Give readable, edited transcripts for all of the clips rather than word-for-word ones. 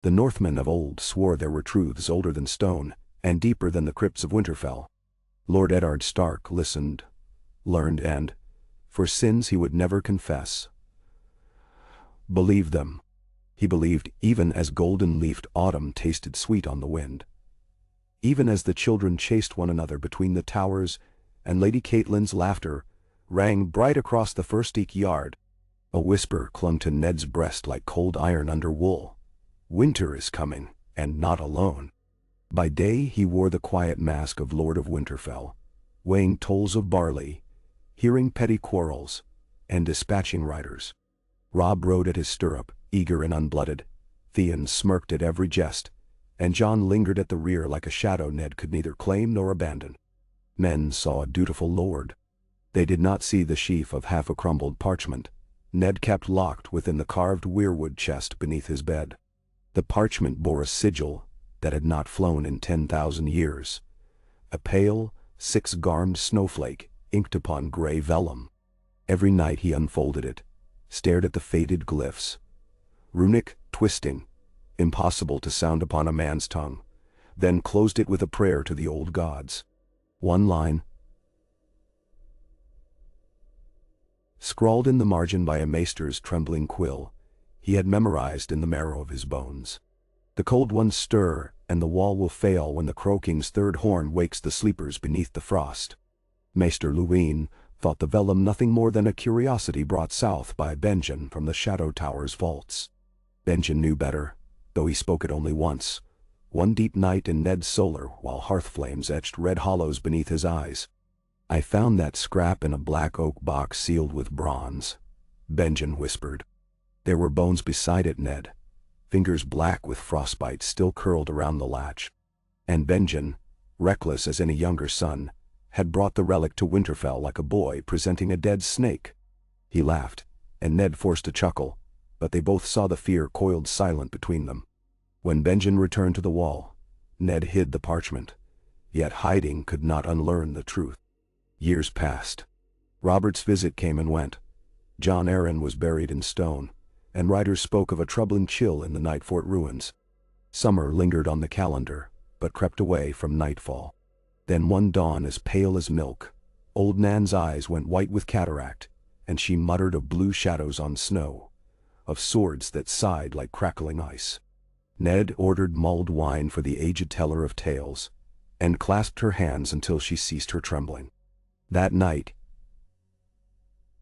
The Northmen of old swore there were truths older than stone, and deeper than the crypts of Winterfell. Lord Eddard Stark listened, learned, and, for sins he would never confess, believed them. He believed even as golden-leafed autumn tasted sweet on the wind. Even as the children chased one another between the towers, and Lady Catelyn's laughter rang bright across the First Eek yard. A whisper clung to Ned's breast like cold iron under wool. Winter is coming, and not alone. By day he wore the quiet mask of Lord of Winterfell, weighing tolls of barley, hearing petty quarrels, and dispatching riders. Robb rode at his stirrup, eager and unblooded. Theon smirked at every jest, and Jon lingered at the rear like a shadow Ned could neither claim nor abandon. Men saw a dutiful lord. They did not see the sheaf of half-a-crumbled parchment Ned kept locked within the carved weirwood chest beneath his bed. The parchment bore a sigil that had not flown in 10,000 years. A pale, six-garmed snowflake inked upon gray vellum. Every night he unfolded it, stared at the faded glyphs. Runic, twisting, impossible to sound upon a man's tongue, then closed it with a prayer to the old gods. One line, scrawled in the margin by a maester's trembling quill, he had memorized in the marrow of his bones. The cold ones stir, and the wall will fail when the croaking's third horn wakes the sleepers beneath the frost. Maester Luwine thought the vellum nothing more than a curiosity brought south by Benjen from the Shadow Tower's vaults. Benjen knew better, though he spoke it only once, one deep night in Ned's solar while hearth flames etched red hollows beneath his eyes. "I found that scrap in a black oak box sealed with bronze," Benjen whispered. "There were bones beside it, Ned. Fingers black with frostbite still curled around the latch." And Benjen, reckless as any younger son, had brought the relic to Winterfell like a boy presenting a dead snake. He laughed, and Ned forced a chuckle, but they both saw the fear coiled silent between them. When Benjen returned to the wall, Ned hid the parchment, yet hiding could not unlearn the truth. Years passed. Robert's visit came and went. Jon Arryn was buried in stone, and writers spoke of a troubling chill in the Nightfort ruins. Summer lingered on the calendar, but crept away from nightfall. Then one dawn as pale as milk, old Nan's eyes went white with cataract, and she muttered of blue shadows on snow, of swords that sighed like crackling ice. Ned ordered mulled wine for the aged teller of tales, and clasped her hands until she ceased her trembling. That night,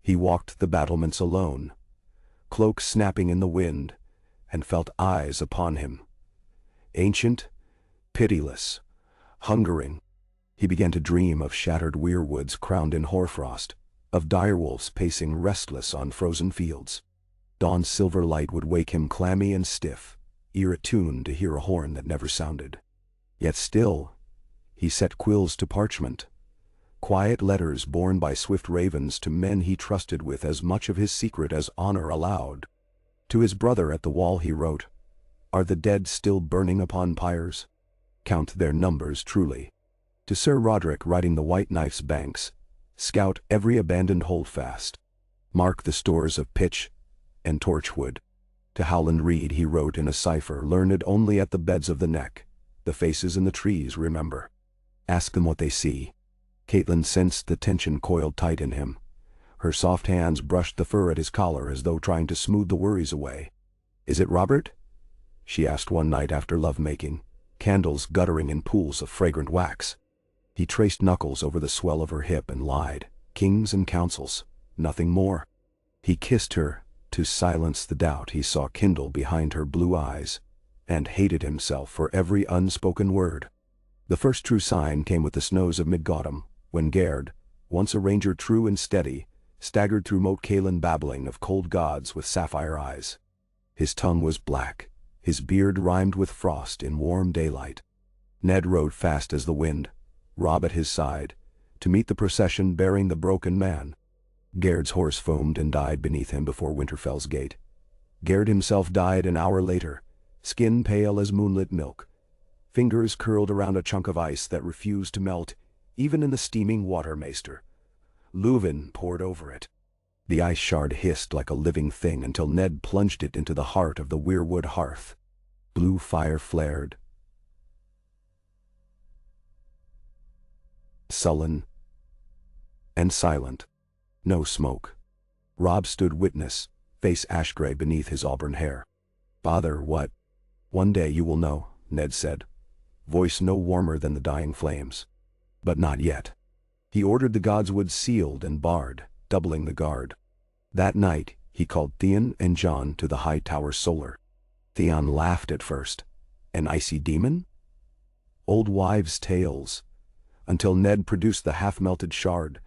he walked the battlements alone, cloak snapping in the wind, and felt eyes upon him. Ancient, pitiless, hungering. He began to dream of shattered weirwoods crowned in hoarfrost, of direwolves pacing restless on frozen fields. Dawn's silver light would wake him clammy and stiff, ear attuned to hear a horn that never sounded. Yet still, he set quills to parchment, quiet letters borne by swift ravens to men he trusted with as much of his secret as honor allowed. To his brother at the wall he wrote, "Are the dead still burning upon pyres? Count their numbers truly." To Sir Roderick writing the White Knife's banks, "Scout every abandoned holdfast. Mark the stores of pitch and torchwood." To Howland Reed he wrote in a cipher learned only at the beds of the neck, "The faces in the trees remember. Ask them what they see." Catelyn sensed the tension coiled tight in him. Her soft hands brushed the fur at his collar as though trying to smooth the worries away. "Is it Robert?" she asked one night after love-making, candles guttering in pools of fragrant wax. He traced knuckles over the swell of her hip and lied, "Kings and councils, nothing more." He kissed her to silence the doubt he saw kindle behind her blue eyes, and hated himself for every unspoken word. The first true sign came with the snows of mid-autumn, when Gerd, once a ranger true and steady, staggered through Moat Cailin babbling of cold gods with sapphire eyes. His tongue was black, his beard rhymed with frost in warm daylight. Ned rode fast as the wind, Robb at his side, to meet the procession bearing the broken man. Gerd's horse foamed and died beneath him before Winterfell's gate. Gerd himself died an hour later, skin pale as moonlit milk, fingers curled around a chunk of ice that refused to melt, even in the steaming water maester. Lúwin poured over it. The ice shard hissed like a living thing until Ned plunged it into the heart of the weirwood hearth. Blue fire flared, sullen and silent. No smoke. Rob stood witness, face ash-gray beneath his auburn hair. "Father, what?" "One day you will know," Ned said, voice no warmer than the dying flames. "But not yet." He ordered the god's wood sealed and barred, doubling the guard. That night, he called Theon and John to the high tower solar. Theon laughed at first. An icy demon? Old wives' tales. Until Ned produced the half-melted shard,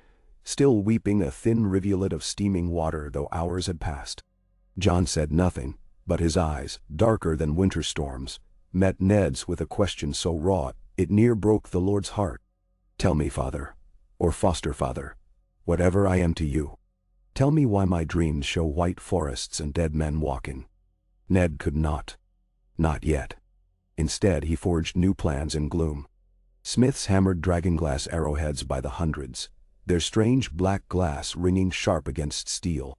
still weeping a thin rivulet of steaming water though hours had passed. John said nothing, but his eyes, darker than winter storms, met Ned's with a question so raw it near broke the Lord's heart. "Tell me, father, or foster father, whatever I am to you. Tell me why my dreams show white forests and dead men walking." Ned could not. Not yet. Instead he forged new plans in gloom. Smiths hammered dragonglass arrowheads by the hundreds, their strange black glass ringing sharp against steel.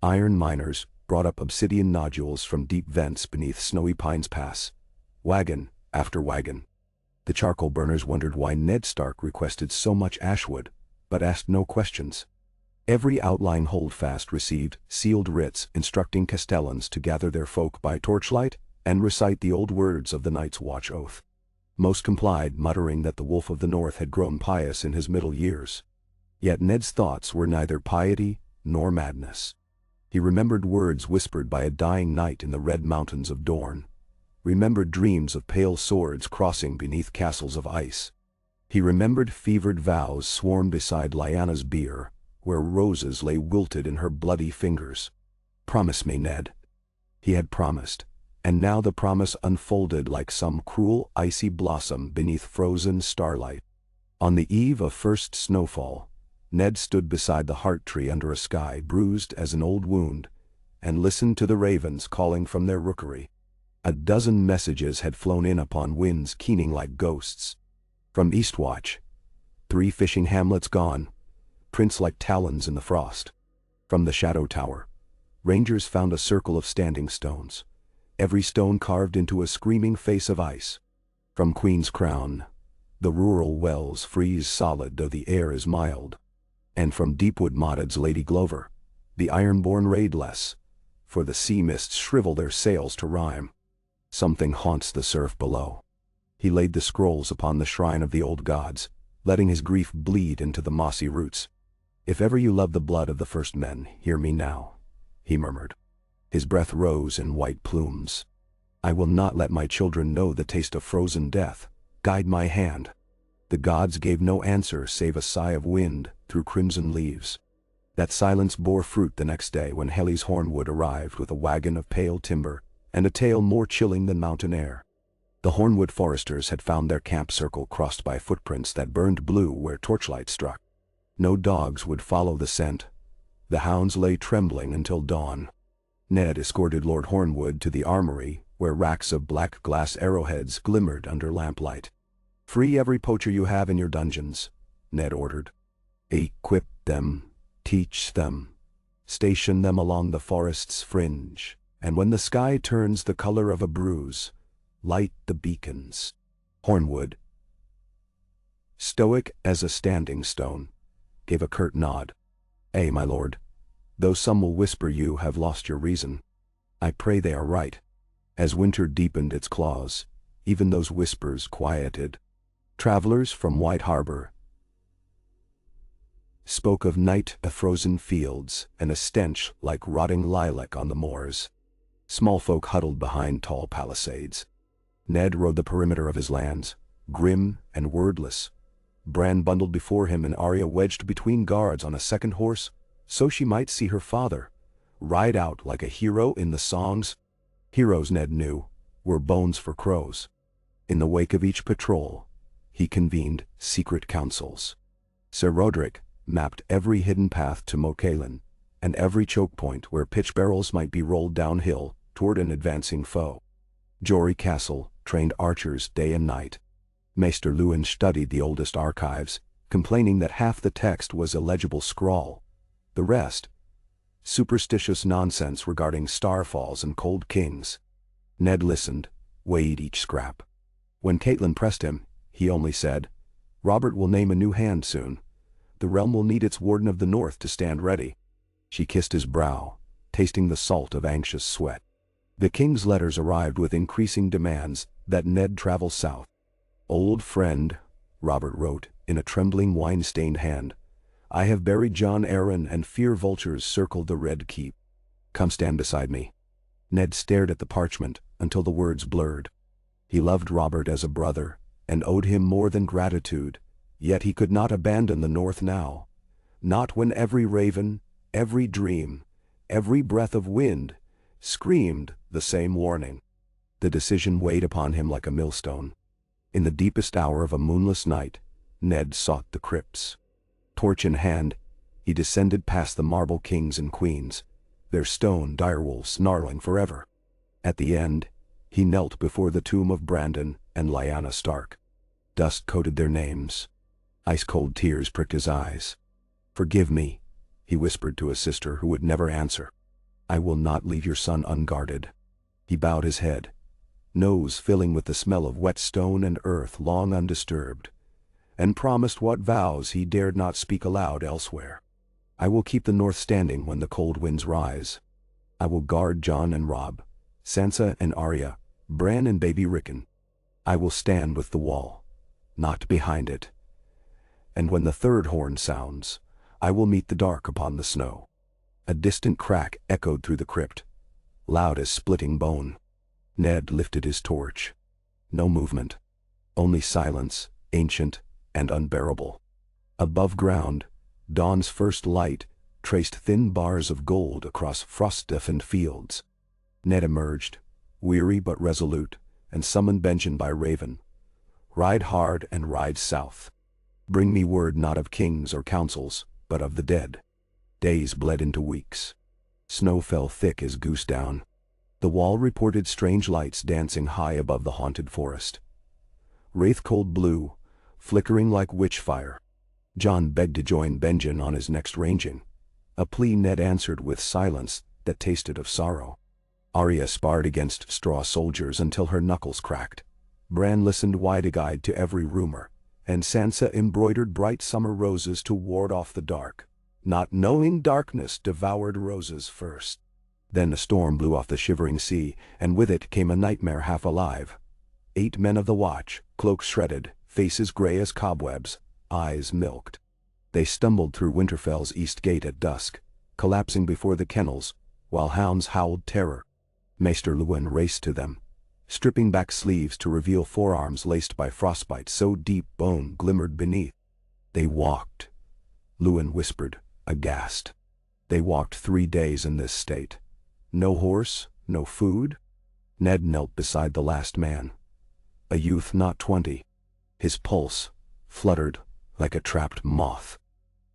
Iron miners brought up obsidian nodules from deep vents beneath Snowy Pines Pass. Wagon after wagon. The charcoal burners wondered why Ned Stark requested so much ashwood, but asked no questions. Every outlying holdfast received sealed writs instructing Castellans to gather their folk by torchlight and recite the old words of the Night's Watch oath. Most complied, muttering that the Wolf of the North had grown pious in his middle years. Yet Ned's thoughts were neither piety nor madness. He remembered words whispered by a dying knight in the red mountains of Dorne. Remembered dreams of pale swords crossing beneath castles of ice. He remembered fevered vows sworn beside Lyanna's bier, where roses lay wilted in her bloody fingers. "Promise me, Ned." He had promised, and now the promise unfolded like some cruel icy blossom beneath frozen starlight. On the eve of first snowfall, Ned stood beside the heart tree under a sky bruised as an old wound, and listened to the ravens calling from their rookery. A dozen messages had flown in upon winds keening like ghosts. From Eastwatch, 3 fishing hamlets gone, prints like talons in the frost. From the Shadow Tower, rangers found a circle of standing stones, every stone carved into a screaming face of ice. From Queen's Crown, the rural wells freeze solid though the air is mild. And from Deepwood Motted's Lady Glover, the ironborn raid less, for the sea mists shrivel their sails to rhyme. Something haunts the surf below. He laid the scrolls upon the shrine of the old gods, letting his grief bleed into the mossy roots. "If ever you love the blood of the first men, hear me now," he murmured. His breath rose in white plumes. "I will not let my children know the taste of frozen death. Guide my hand." The gods gave no answer save a sigh of wind through crimson leaves. That silence bore fruit the next day when Helly's Hornwood arrived with a wagon of pale timber and a tale more chilling than mountain air. The Hornwood foresters had found their camp circle crossed by footprints that burned blue where torchlight struck. No dogs would follow the scent. The hounds lay trembling until dawn. Ned escorted Lord Hornwood to the armory, where racks of black glass arrowheads glimmered under lamplight. "Free every poacher you have in your dungeons," Ned ordered. "Equip them, teach them, station them along the forest's fringe, and when the sky turns the color of a bruise, light the beacons." Hornwood, stoic as a standing stone, gave a curt nod. "Ay, my lord. Though some will whisper you have lost your reason, I pray they are right." As winter deepened its claws, even those whispers quieted. Travelers from White Harbor spoke of night frozen fields and a stench like rotting lilac on the moors. Small folk huddled behind tall palisades. Ned rode the perimeter of his lands, grim and wordless. Bran bundled before him and Arya wedged between guards on a second horse, so she might see her father ride out like a hero in the songs. Heroes, Ned knew, were bones for crows. In the wake of each patrol, he convened secret councils. Sir Roderick mapped every hidden path to Mokalan, and every choke point where pitch barrels might be rolled downhill toward an advancing foe. Jory Castle trained archers day and night. Maester Lewin studied the oldest archives, complaining that half the text was illegible scrawl. The rest, superstitious nonsense regarding starfalls and cold kings. Ned listened, weighed each scrap. When Caitlin pressed him, he only said, "Robert will name a new hand soon. The realm will need its Warden of the North to stand ready." She kissed his brow, tasting the salt of anxious sweat. The king's letters arrived with increasing demands that Ned travel south. "Old friend," Robert wrote, in a trembling wine-stained hand, "I have buried John Arryn and fear vultures circled the Red Keep. Come stand beside me." Ned stared at the parchment until the words blurred. He loved Robert as a brother, and owed him more than gratitude, yet he could not abandon the North now. Not when every raven, every dream, every breath of wind screamed the same warning. The decision weighed upon him like a millstone. In the deepest hour of a moonless night, Ned sought the crypts. Torch in hand, he descended past the marble kings and queens, their stone direwolves snarling forever. At the end, he knelt before the tomb of Brandon and Lyanna Stark. Dust coated their names. Ice-cold tears pricked his eyes. "Forgive me," he whispered to a sister who would never answer. "I will not leave your son unguarded." He bowed his head, nose filling with the smell of wet stone and earth long undisturbed, and promised what vows he dared not speak aloud elsewhere. "I will keep the North standing when the cold winds rise. I will guard Jon and Robb, Sansa and Arya, Bran and baby Rickon. I will stand with the wall, not behind it. And when the third horn sounds, I will meet the dark upon the snow." A distant crack echoed through the crypt, loud as splitting bone. Ned lifted his torch. No movement, only silence, ancient and unbearable. Above ground, dawn's first light traced thin bars of gold across frost-stiffened fields. Ned emerged, weary but resolute, and summoned Benjen by Raven. "Ride hard and ride south. Bring me word not of kings or councils, but of the dead." Days bled into weeks. Snow fell thick as goose down. The wall reported strange lights dancing high above the haunted forest. Wraith-cold blue, flickering like witch fire. Jon begged to join Benjen on his next ranging, a plea Ned answered with silence that tasted of sorrow. Arya sparred against straw soldiers until her knuckles cracked. Bran listened wide-eyed to every rumor, and Sansa embroidered bright summer roses to ward off the dark, not knowing darkness devoured roses first. Then a storm blew off the shivering sea, and with it came a nightmare half alive. 8 men of the watch, cloaks shredded, faces gray as cobwebs, eyes milked. They stumbled through Winterfell's east gate at dusk, collapsing before the kennels, while hounds howled terror. Maester Luwin raced to them, stripping back sleeves to reveal forearms laced by frostbite so deep bone glimmered beneath. "They walked," Luwin whispered, aghast. "They walked 3 days in this state. No horse, no food?" Ned knelt beside the last man, a youth not 20. His pulse fluttered like a trapped moth.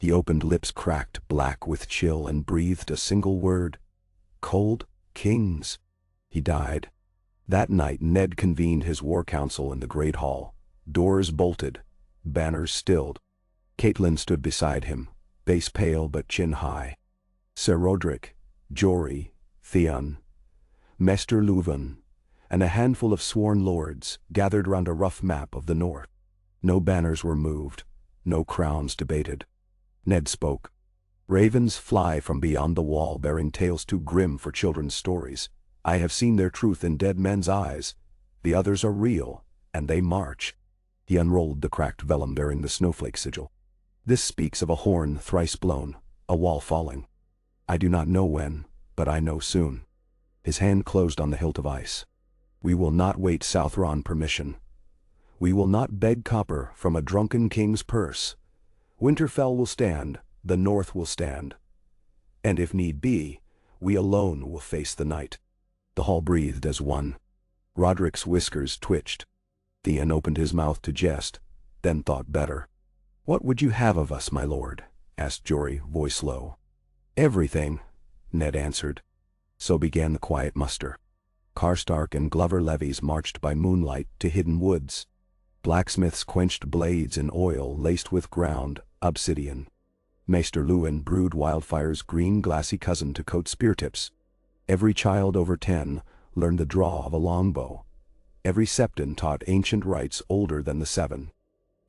The opened lips cracked black with chill and breathed a single word: "Cold Kings." He died. That night Ned convened his war council in the great hall, doors bolted, banners stilled. Caitlin stood beside him, face pale but chin high. Ser Rodrik, Jory, Theon, Maester Luwin, and a handful of sworn lords gathered round a rough map of the north. No banners were moved, no crowns debated. Ned spoke. "Ravens fly from beyond the wall bearing tales too grim for children's stories. I have seen their truth in dead men's eyes. The others are real, and they march." He unrolled the cracked vellum bearing the snowflake sigil. "This speaks of a horn thrice blown, a wall falling. I do not know when, but I know soon." His hand closed on the hilt of ice. "We will not wait Southron permission. We will not beg copper from a drunken king's purse. Winterfell will stand, the North will stand. And if need be, we alone will face the night." The hall breathed as one. Roderick's whiskers twitched. Theon opened his mouth to jest, then thought better. "What would you have of us, my lord?" asked Jory, voice low. "Everything," Ned answered. So began the quiet muster. Karstark and Glover levies marched by moonlight to hidden woods. Blacksmiths quenched blades in oil laced with ground obsidian. Maester Luwin brewed Wildfire's green glassy cousin to coat spear tips. Every child over 10 learned the draw of a longbow. Every septon taught ancient rites older than the seven.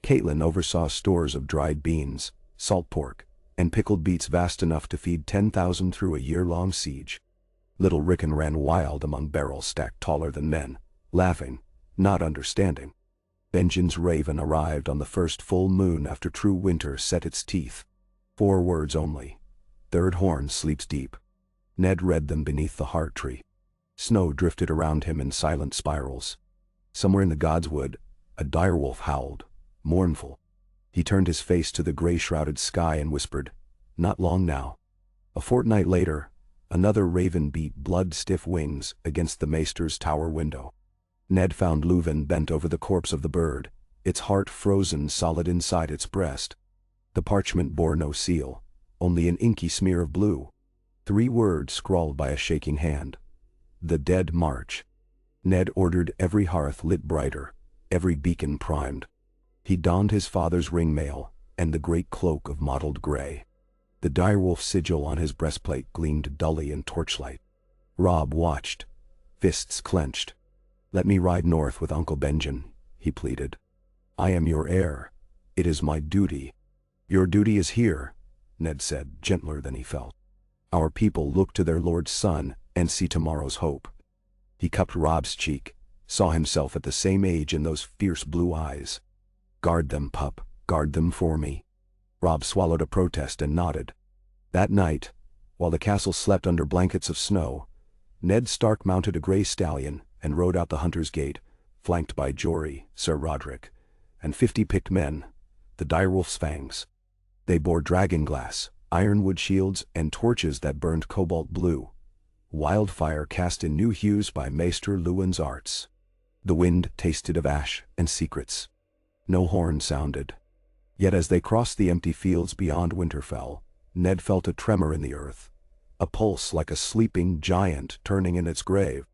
Caitlin oversaw stores of dried beans, salt pork, and pickled beets vast enough to feed 10,000 through a year-long siege. Little Rickon ran wild among barrels stacked taller than men, laughing, not understanding. Benjamin's raven arrived on the first full moon after true winter set its teeth. 4 words only. Third horn sleeps deep. Ned read them beneath the heart tree. Snow drifted around him in silent spirals. Somewhere in the godswood, a direwolf howled, mournful. He turned his face to the gray-shrouded sky and whispered, "Not long now." A fortnight later, another raven beat blood-stiff wings against the maester's tower window. Ned found Leuven bent over the corpse of the bird, its heart frozen solid inside its breast. The parchment bore no seal, only an inky smear of blue. 3 words scrawled by a shaking hand. The Dead March. Ned ordered every hearth lit brighter, every beacon primed. He donned his father's ring mail and the great cloak of mottled gray. The direwolf sigil on his breastplate gleamed dully in torchlight. Rob watched, fists clenched. "Let me ride north with Uncle Benjamin," he pleaded. "I am your heir. It is my duty." "Your duty is here," Ned said, gentler than he felt. "Our people look to their Lord's son and see tomorrow's hope." He cupped Rob's cheek, saw himself at the same age in those fierce blue eyes. "Guard them, pup, guard them for me." Rob swallowed a protest and nodded. That night, while the castle slept under blankets of snow, Ned Stark mounted a gray stallion and rode out the Hunter's Gate, flanked by Jory, Sir Roderick, and 50 picked men, the direwolf's fangs. They bore dragonglass, ironwood shields, and torches that burned cobalt blue, wildfire cast in new hues by Maester Lewin's arts. The wind tasted of ash and secrets. No horn sounded. Yet as they crossed the empty fields beyond Winterfell, Ned felt a tremor in the earth, a pulse like a sleeping giant turning in its grave.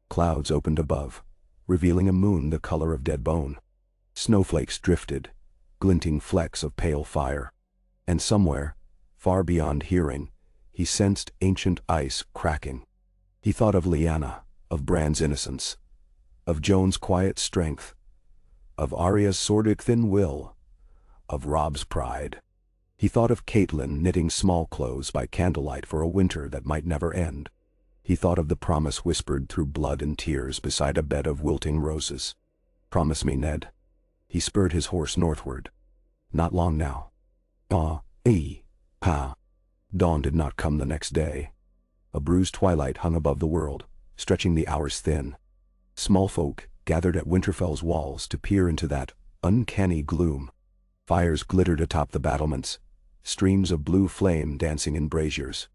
Clouds opened above, revealing a moon the color of dead bone. Snowflakes drifted, glinting flecks of pale fire. And somewhere, far beyond hearing, he sensed ancient ice cracking. He thought of Lyanna, of Bran's innocence, of Joan's quiet strength, of Arya's sordid thin will, of Rob's pride. He thought of Caitlin knitting small clothes by candlelight for a winter that might never end. He thought of the promise whispered through blood and tears beside a bed of wilting roses. "Promise me, Ned." He spurred his horse northward. Not long now. Ha. Dawn did not come the next day. A bruised twilight hung above the world, stretching the hours thin. Small folk gathered at Winterfell's walls to peer into that uncanny gloom. Fires glittered atop the battlements, streams of blue flame dancing in braziers.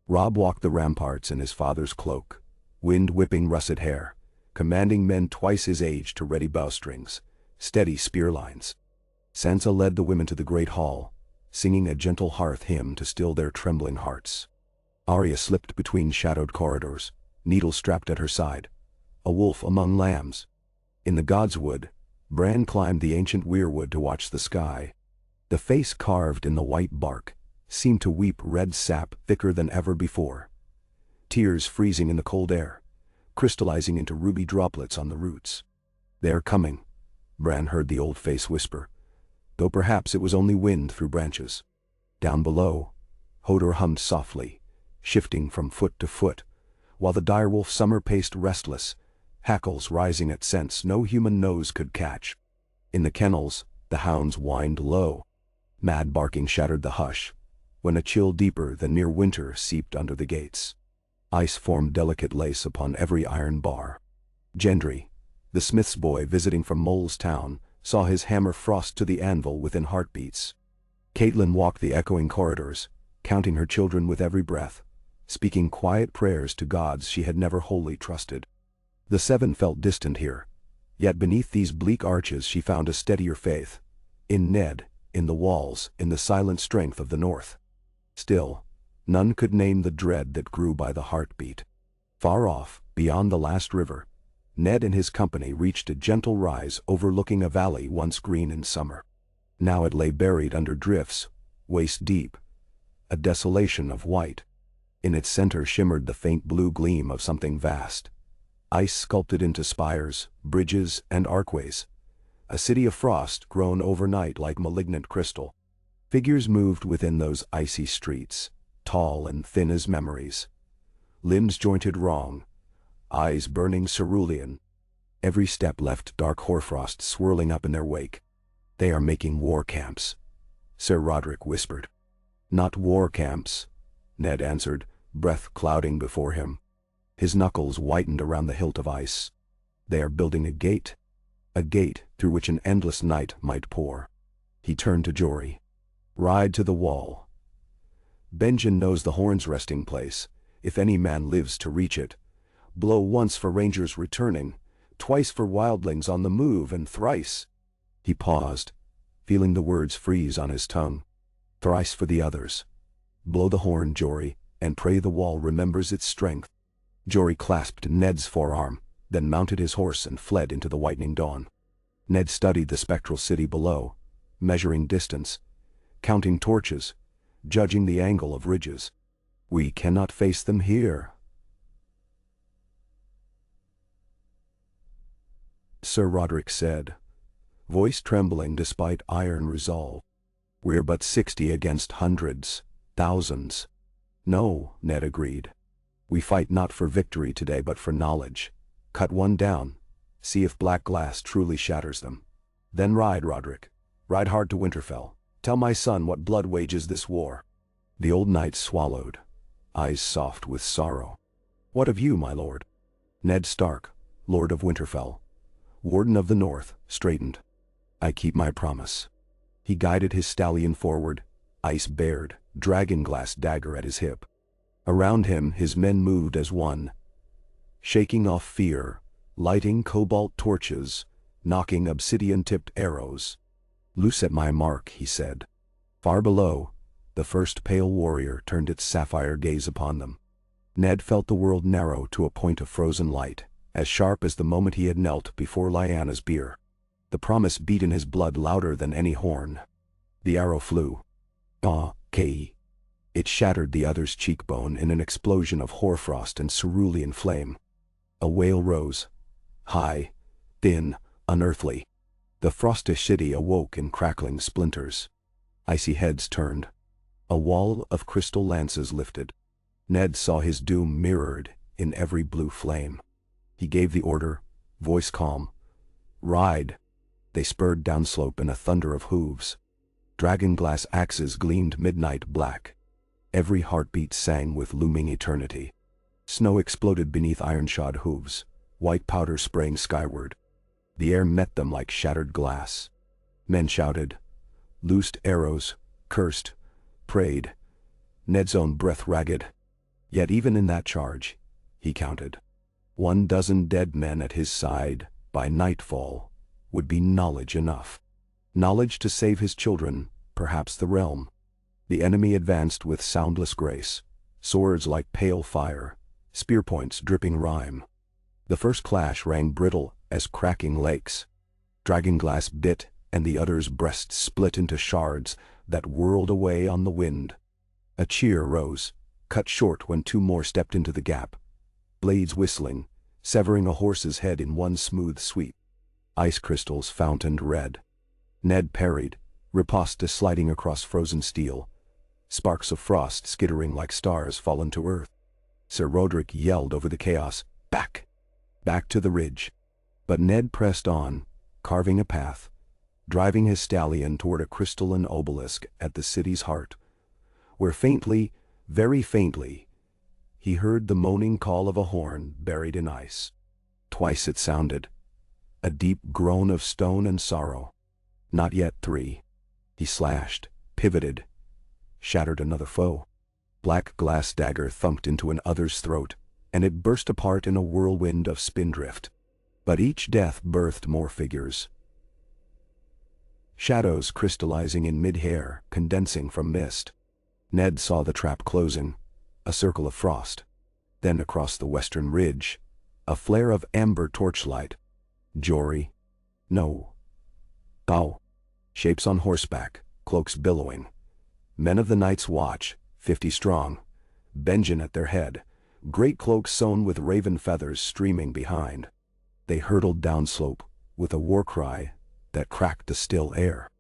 Rob walked the ramparts in his father's cloak, wind whipping russet hair, commanding men twice his age to ready bowstrings, steady spear lines. Sansa led the women to the great hall, singing a gentle hearth hymn to still their trembling hearts. Arya slipped between shadowed corridors, needle strapped at her side, a wolf among lambs. In the godswood, Bran climbed the ancient weirwood to watch the sky. The face carved in the white bark seemed to weep red sap thicker than ever before. Tears freezing in the cold air, crystallizing into ruby droplets on the roots. "They are coming," Bran heard the old face whisper, though perhaps it was only wind through branches. Down below, Hodor hummed softly, shifting from foot to foot, while the direwolf summer paced restless, hackles rising at scents no human nose could catch. In the kennels, the hounds whined low. Mad barking shattered the hush, when a chill deeper than mere winter seeped under the gates. Ice formed delicate lace upon every iron bar. Gendry, the smith's boy visiting from Mole's town, saw his hammer frost to the anvil within heartbeats. Caitlin walked the echoing corridors, counting her children with every breath, speaking quiet prayers to gods she had never wholly trusted. The seven felt distant here, yet beneath these bleak arches she found a steadier faith. In Ned, in the walls, in the silent strength of the north. Still, none could name the dread that grew by the heartbeat. Far off, beyond the last river, Ned and his company reached a gentle rise overlooking a valley once green in summer. Now it lay buried under drifts, waist deep, a desolation of white. In its center shimmered the faint blue gleam of something vast, Ice sculpted into spires, bridges, and archways. A city of frost grown overnight like malignant crystal. Figures moved within those icy streets, tall and thin as memories. Limbs jointed wrong, eyes burning cerulean. Every step left dark hoarfrost swirling up in their wake. "They are making war camps," Sir Roderick whispered. "Not war camps," Ned answered, breath clouding before him. His knuckles whitened around the hilt of ice. "They are building a gate through which an endless night might pour." He turned to Jory. "Ride to the wall. Benjen knows the horn's resting place, if any man lives to reach it. Blow once for rangers returning, twice for wildlings on the move, and thrice—" He paused, feeling the words freeze on his tongue. "Thrice for the others. Blow the horn, Jory, and pray the wall remembers its strength." Jory clasped Ned's forearm, then mounted his horse and fled into the whitening dawn. Ned studied the spectral city below, measuring distance, counting torches, judging the angle of ridges. "We cannot face them here," Sir Roderick said, voice trembling despite iron resolve. "We're but 60 against hundreds, thousands." "No," Ned agreed. "We fight not for victory today but for knowledge. Cut one down, see if black glass truly shatters them. Then ride, Roderick. Ride hard to Winterfell. Tell my son what blood wages this war." The old knight swallowed, eyes soft with sorrow. "What of you, my lord?" Ned Stark, Lord of Winterfell, Warden of the North, straightened. "I keep my promise." He guided his stallion forward, ice bared, dragon-glass dagger at his hip. Around him his men moved as one, shaking off fear, lighting cobalt torches, knocking obsidian-tipped arrows. "Loose at my mark," he said. Far below, the first pale warrior turned its sapphire gaze upon them. Ned felt the world narrow to a point of frozen light, as sharp as the moment he had knelt before Lyanna's bier. The promise beat in his blood louder than any horn. The arrow flew. K. It shattered the other's cheekbone in an explosion of hoarfrost and cerulean flame. A wail rose, high, thin, unearthly. The frostish city awoke in crackling splinters. Icy heads turned. A wall of crystal lances lifted. Ned saw his doom mirrored in every blue flame. He gave the order, voice calm. "Ride." They spurred downslope in a thunder of hooves. Dragon-glass axes gleamed midnight black. Every heartbeat sang with looming eternity. Snow exploded beneath iron-shod hooves, white powder spraying skyward. The air met them like shattered glass. Men shouted, loosed arrows, cursed, prayed. Ned's own breath ragged. Yet even in that charge, he counted. 12 dead men at his side, by nightfall, would be knowledge enough. Knowledge to save his children, perhaps the realm. The enemy advanced with soundless grace, swords like pale fire, spear points dripping rime. The first clash rang brittle as cracking lakes. Dragonglass bit, and the other's breasts split into shards that whirled away on the wind. A cheer rose, cut short when 2 more stepped into the gap, blades whistling, severing a horse's head in one smooth sweep. Ice crystals fountained red. Ned parried, riposte sliding across frozen steel, sparks of frost skittering like stars fallen to earth. Sir Roderick yelled over the chaos, "Back! Back to the ridge!" But Ned pressed on, carving a path, driving his stallion toward a crystalline obelisk at the city's heart, where faintly, very faintly, he heard the moaning call of a horn buried in ice. Twice it sounded, a deep groan of stone and sorrow. Not yet 3. He slashed, pivoted, shattered another foe. Black glass dagger thumped into an other's throat, and it burst apart in a whirlwind of spindrift. But each death birthed more figures. Shadows crystallizing in mid-air, condensing from mist. Ned saw the trap closing, a circle of frost. Then across the western ridge, a flare of amber torchlight. Jory. No. Thou. Shapes on horseback, cloaks billowing. Men of the Night's Watch, 50 strong. Benjen at their head, great cloaks sewn with raven feathers streaming behind. They hurtled downslope with a war cry that cracked the still air.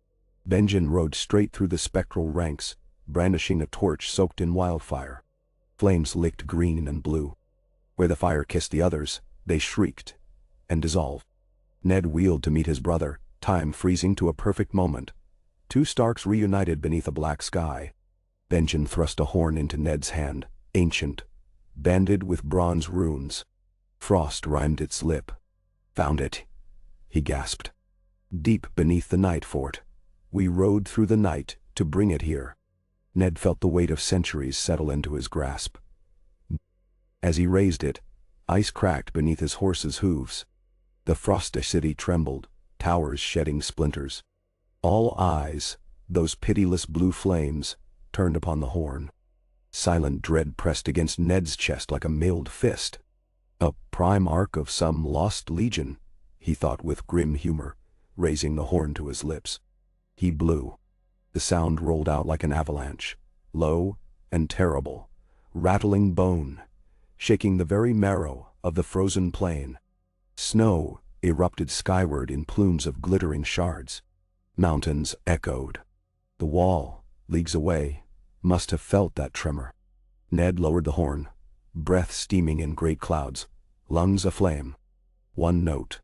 Benjen rode straight through the spectral ranks, brandishing a torch soaked in wildfire. Flames licked green and blue. Where the fire kissed the others, they shrieked and dissolved. Ned wheeled to meet his brother, time freezing to a perfect moment. Two Starks reunited beneath a black sky. Benjen thrust a horn into Ned's hand, ancient, banded with bronze runes. Frost rhymed its lip. "Found it," he gasped. "Deep beneath the night fort. We rode through the night to bring it here." Ned felt the weight of centuries settle into his grasp. As he raised it, ice cracked beneath his horse's hooves. The frosty city trembled, towers shedding splinters. All eyes, those pitiless blue flames, turned upon the horn. Silent dread pressed against Ned's chest like a mailed fist. A prime arc of some lost legion, he thought with grim humor, raising the horn to his lips. He blew. The sound rolled out like an avalanche, low and terrible, rattling bone, shaking the very marrow of the frozen plain. Snow erupted skyward in plumes of glittering shards. Mountains echoed. The wall, leagues away, must have felt that tremor. Ned lowered the horn, breath steaming in great clouds, lungs aflame. One note.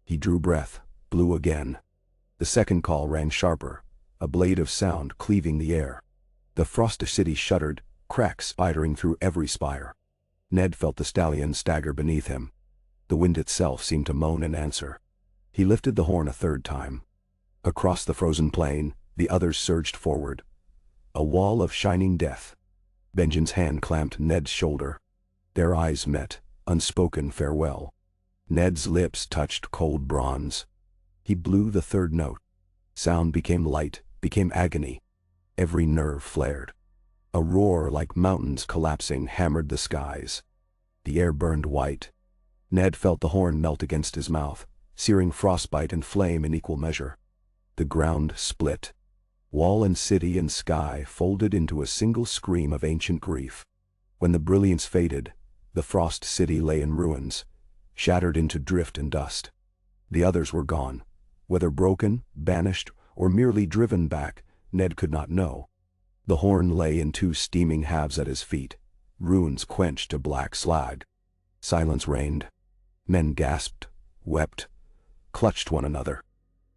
He drew breath, blew again. The second call rang sharper, a blade of sound cleaving the air. The frosty city shuddered, cracks spidering through every spire. Ned felt the stallion stagger beneath him. The wind itself seemed to moan in answer. He lifted the horn a third time. Across the frozen plain, the others surged forward. A wall of shining death. Benjen's hand clamped Ned's shoulder. Their eyes met, unspoken farewell. Ned's lips touched cold bronze. He blew the third note. Sound became light, became agony. Every nerve flared. A roar like mountains collapsing hammered the skies. The air burned white. Ned felt the horn melt against his mouth, searing frostbite and flame in equal measure. The ground split. Wall and city and sky folded into a single scream of ancient grief. When the brilliance faded, the frost city lay in ruins, shattered into drift and dust. The others were gone. Whether broken, banished, or merely driven back, Ned could not know. The horn lay in two steaming halves at his feet, runes quenched to black slag. Silence reigned. Men gasped, wept, clutched one another.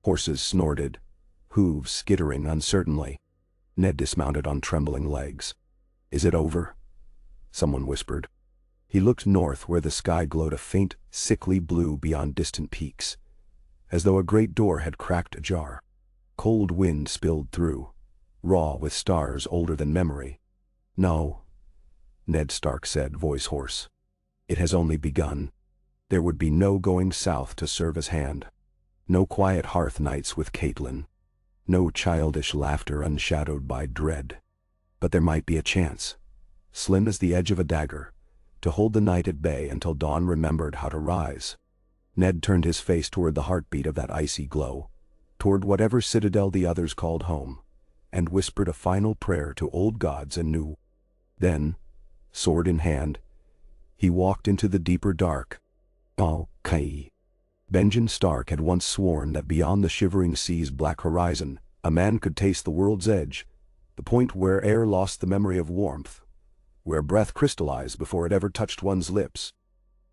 Horses snorted, hooves skittering uncertainly. Ned dismounted on trembling legs. "Is it over?" someone whispered. He looked north where the sky glowed a faint, sickly blue beyond distant peaks, as though a great door had cracked ajar. Cold wind spilled through, raw with stars older than memory. "No," Ned Stark said, voice hoarse. "It has only begun." There would be no going south to serve as hand. No quiet hearth nights with Caitlin. No childish laughter unshadowed by dread. But there might be a chance, slim as the edge of a dagger, to hold the night at bay until dawn remembered how to rise. Ned turned his face toward the heartbeat of that icy glow, toward whatever citadel the others called home, and whispered a final prayer to old gods and new. Then, sword in hand, he walked into the deeper dark. Kai. Benjen Stark had once sworn that beyond the shivering sea's black horizon, a man could taste the world's edge, the point where air lost the memory of warmth, where breath crystallized before it ever touched one's lips.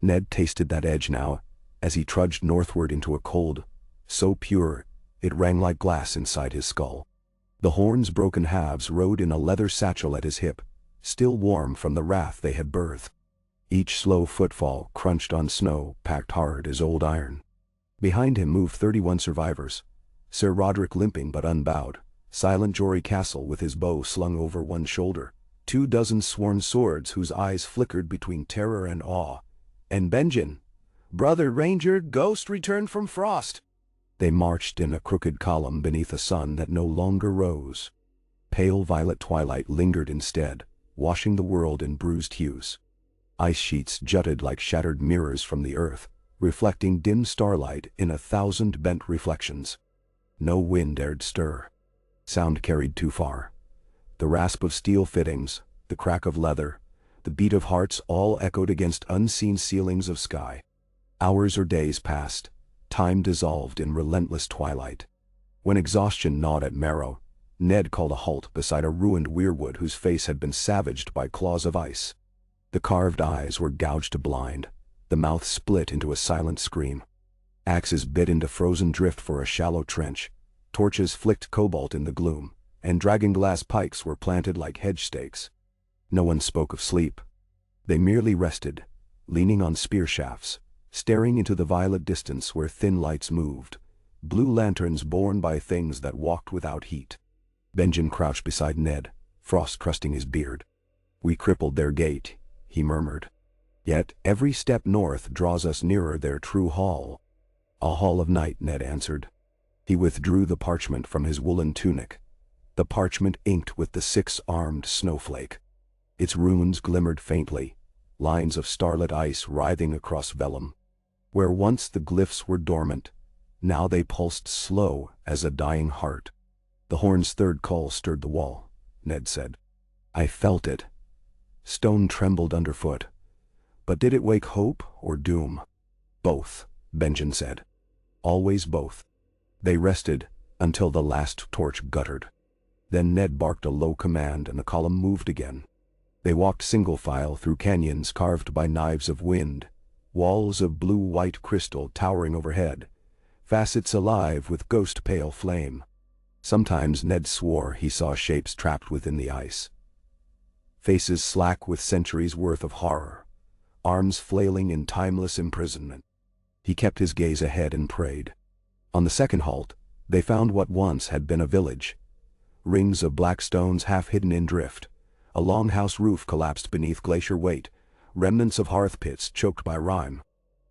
Ned tasted that edge now, as he trudged northward into a cold, so pure, it rang like glass inside his skull. The horn's broken halves rode in a leather satchel at his hip, still warm from the wrath they had birthed. Each slow footfall crunched on snow packed hard as old iron. Behind him moved 31 survivors, Sir Roderick limping but unbowed, silent Jory Castle with his bow slung over one shoulder, 24 sworn swords whose eyes flickered between terror and awe, and Benjen, "Brother Ranger, ghost returned from frost." They marched in a crooked column beneath a sun that no longer rose. Pale violet twilight lingered instead, washing the world in bruised hues. Ice sheets jutted like shattered mirrors from the earth, reflecting dim starlight in 1,000 bent reflections. No wind dared stir. Sound carried too far. The rasp of steel fittings, the crack of leather, The beat of hearts all echoed against unseen ceilings of sky. Hours or days passed, time dissolved in relentless twilight. When exhaustion gnawed at marrow, Ned called a halt beside a ruined weirwood whose face had been savaged by claws of ice. The carved eyes were gouged to blind, the mouth split into a silent scream. Axes bit into frozen drift for a shallow trench, torches flicked cobalt in the gloom, and dragonglass pikes were planted like hedge stakes. No one spoke of sleep. They merely rested, leaning on spear shafts, staring into the violet distance where thin lights moved, blue lanterns borne by things that walked without heat. Benjen crouched beside Ned, frost crusting his beard. "We crippled their gate," he murmured. "Yet every step north draws us nearer their true hall." "A hall of night," Ned answered. He withdrew the parchment from his woolen tunic, the parchment inked with the six-armed snowflake. Its runes glimmered faintly, lines of starlit ice writhing across vellum. Where once the glyphs were dormant, now they pulsed slow as a dying heart. The horn's third call stirred the wall, Ned said. "I felt it." Stone trembled underfoot. But did it wake hope or doom? "Both," Benjen said. "Always both." They rested until the last torch guttered. Then Ned barked a low command and the column moved again. They walked single file through canyons carved by knives of wind, walls of blue-white crystal towering overhead, facets alive with ghost-pale flame. Sometimes Ned swore he saw shapes trapped within the ice. Faces slack with centuries' worth of horror, arms flailing in timeless imprisonment. He kept his gaze ahead and prayed. On the second halt, they found what once had been a village. Rings of black stones half hidden in drift. A longhouse roof collapsed beneath glacier weight, remnants of hearth pits choked by rime.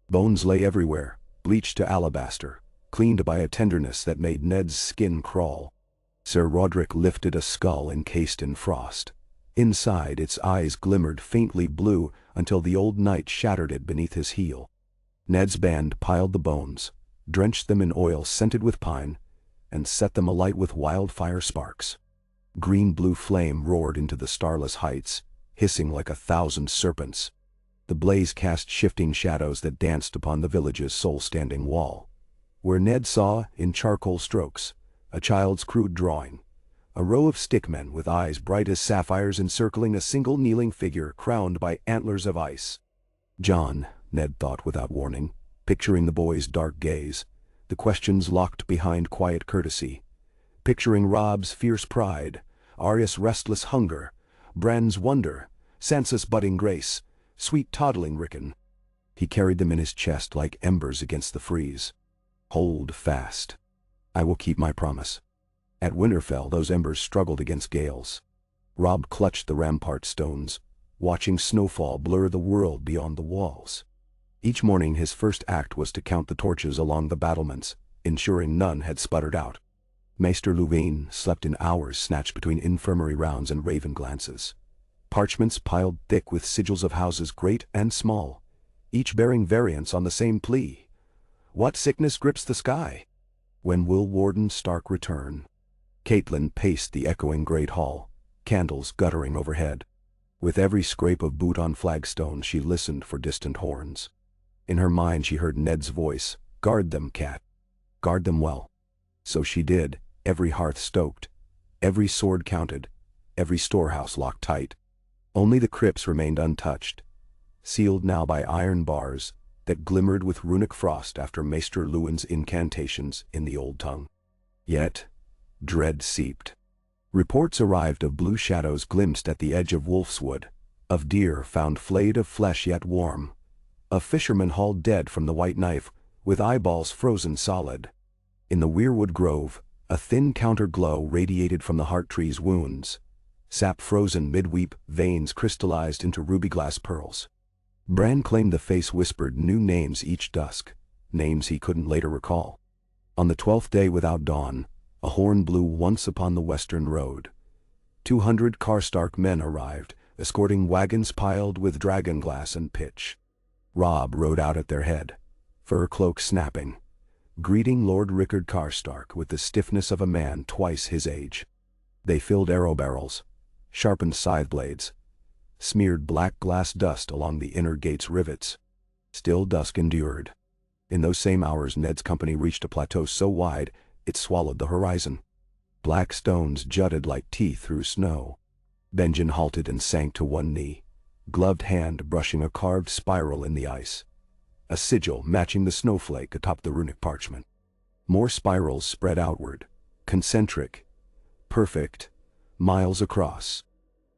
Bones lay everywhere, bleached to alabaster, cleaned by a tenderness that made Ned's skin crawl. Sir Roderick lifted a skull encased in frost. Inside, its eyes glimmered faintly blue until the old night shattered it beneath his heel. Ned's band piled the bones, drenched them in oil scented with pine, and set them alight with wildfire sparks. Green-blue flame roared into the starless heights, hissing like 1,000 serpents. The blaze cast shifting shadows that danced upon the village's soul-standing wall. Where Ned saw, in charcoal strokes, a child's crude drawing, a row of stickmen with eyes bright as sapphires encircling a single kneeling figure crowned by antlers of ice. John, Ned thought without warning, picturing the boy's dark gaze, the questions locked behind quiet courtesy. Picturing Rob's fierce pride, Arya's restless hunger, Bran's wonder, Sansa's budding grace, sweet toddling Rickon. He carried them in his chest like embers against the freeze. "Hold fast. I will keep my promise." At Winterfell, those embers struggled against gales. Robb clutched the rampart stones, watching snowfall blur the world beyond the walls. Each morning his first act was to count the torches along the battlements, ensuring none had sputtered out. Maester Louvain slept in hours snatched between infirmary rounds and raven glances. Parchments piled thick with sigils of houses great and small, each bearing variants on the same plea. What sickness grips the sky? When will Warden Stark return? Caitlin paced the echoing great hall, candles guttering overhead. With every scrape of boot on flagstone she listened for distant horns. In her mind she heard Ned's voice, "Guard them, Cat. Guard them well." So she did, every hearth stoked, every sword counted, every storehouse locked tight. Only the crypts remained untouched, sealed now by iron bars that glimmered with runic frost after Maester Luwin's incantations in the old tongue. Yet, dread seeped. Reports arrived of blue shadows glimpsed at the edge of Wolfswood, of deer found flayed of flesh yet warm, of fishermen hauled dead from the white knife, with eyeballs frozen solid. In the weirwood grove, a thin counterglow radiated from the heart tree's wounds. Sap frozen midweep veins crystallized into ruby-glass pearls. Bran claimed the face whispered new names each dusk, names he couldn't later recall. On the 12th day without dawn, a horn blew once upon the western road. 200 Karstark men arrived, escorting wagons piled with dragonglass and pitch. Robb rode out at their head, fur cloak snapping, greeting Lord Rickard Karstark with the stiffness of a man twice his age. They filled arrow barrels, sharpened scythe blades, smeared black glass dust along the inner gate's rivets. Still dusk endured. In those same hours Ned's company reached a plateau so wide it swallowed the horizon. Black stones jutted like teeth through snow. Benjen halted and sank to one knee, gloved hand brushing a carved spiral in the ice, a sigil matching the snowflake atop the runic parchment. More spirals spread outward, concentric, perfect, miles across.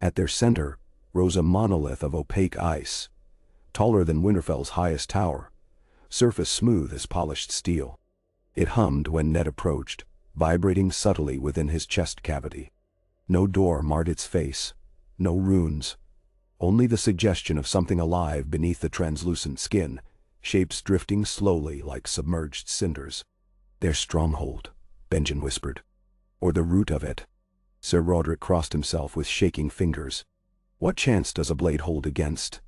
At their center rose a monolith of opaque ice, taller than Winterfell's highest tower, surface smooth as polished steel. It hummed when Ned approached, vibrating subtly within his chest cavity. No door marred its face, no runes, only the suggestion of something alive beneath the translucent skin, shapes drifting slowly like submerged cinders. "Their stronghold," Benjen whispered. "Or the root of it." Sir Roderick crossed himself with shaking fingers. "What chance does a blade hold against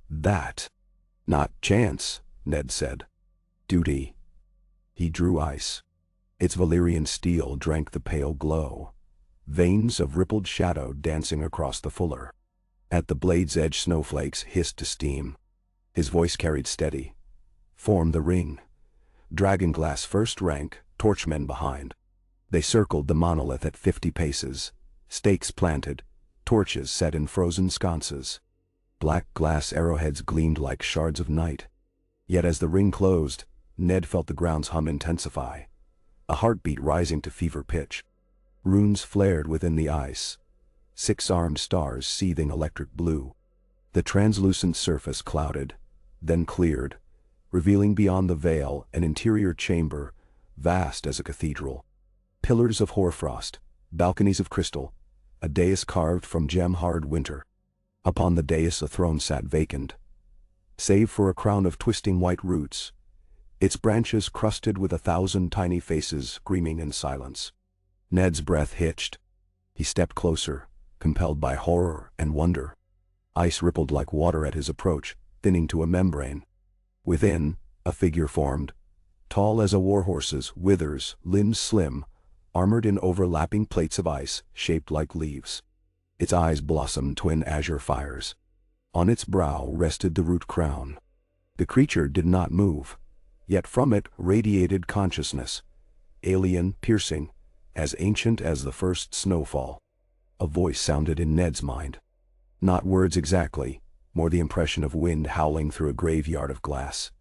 that?" "Not chance," Ned said. "Duty." He drew ice. Its Valyrian steel drank the pale glow, veins of rippled shadow dancing across the fuller. At the blade's edge snowflakes hissed to steam. His voice carried steady. "Form the ring. Dragonglass first rank, torchmen behind." They circled the monolith at 50 paces, stakes planted, torches set in frozen sconces. Black glass arrowheads gleamed like shards of night. Yet as the ring closed, Ned felt the ground's hum intensify, a heartbeat rising to fever pitch. Runes flared within the ice, 6-armed stars seething electric blue. The translucent surface clouded, then cleared, revealing beyond the veil an interior chamber, vast as a cathedral. Pillars of hoarfrost, balconies of crystal, a dais carved from gem-hard winter. Upon the dais a throne sat vacant, save for a crown of twisting white roots, its branches crusted with 1,000 tiny faces screaming in silence. Ned's breath hitched. He stepped closer, compelled by horror and wonder. Ice rippled like water at his approach, thinning to a membrane. Within, a figure formed, tall as a warhorse's, withers, limbs slim, armored in overlapping plates of ice shaped like leaves. Its eyes blossomed twin azure fires. On its brow rested the root crown. The creature did not move, yet from it radiated consciousness, alien, piercing, as ancient as the first snowfall. A voice sounded in Ned's mind. Not words exactly, more the impression of wind howling through a graveyard of glass.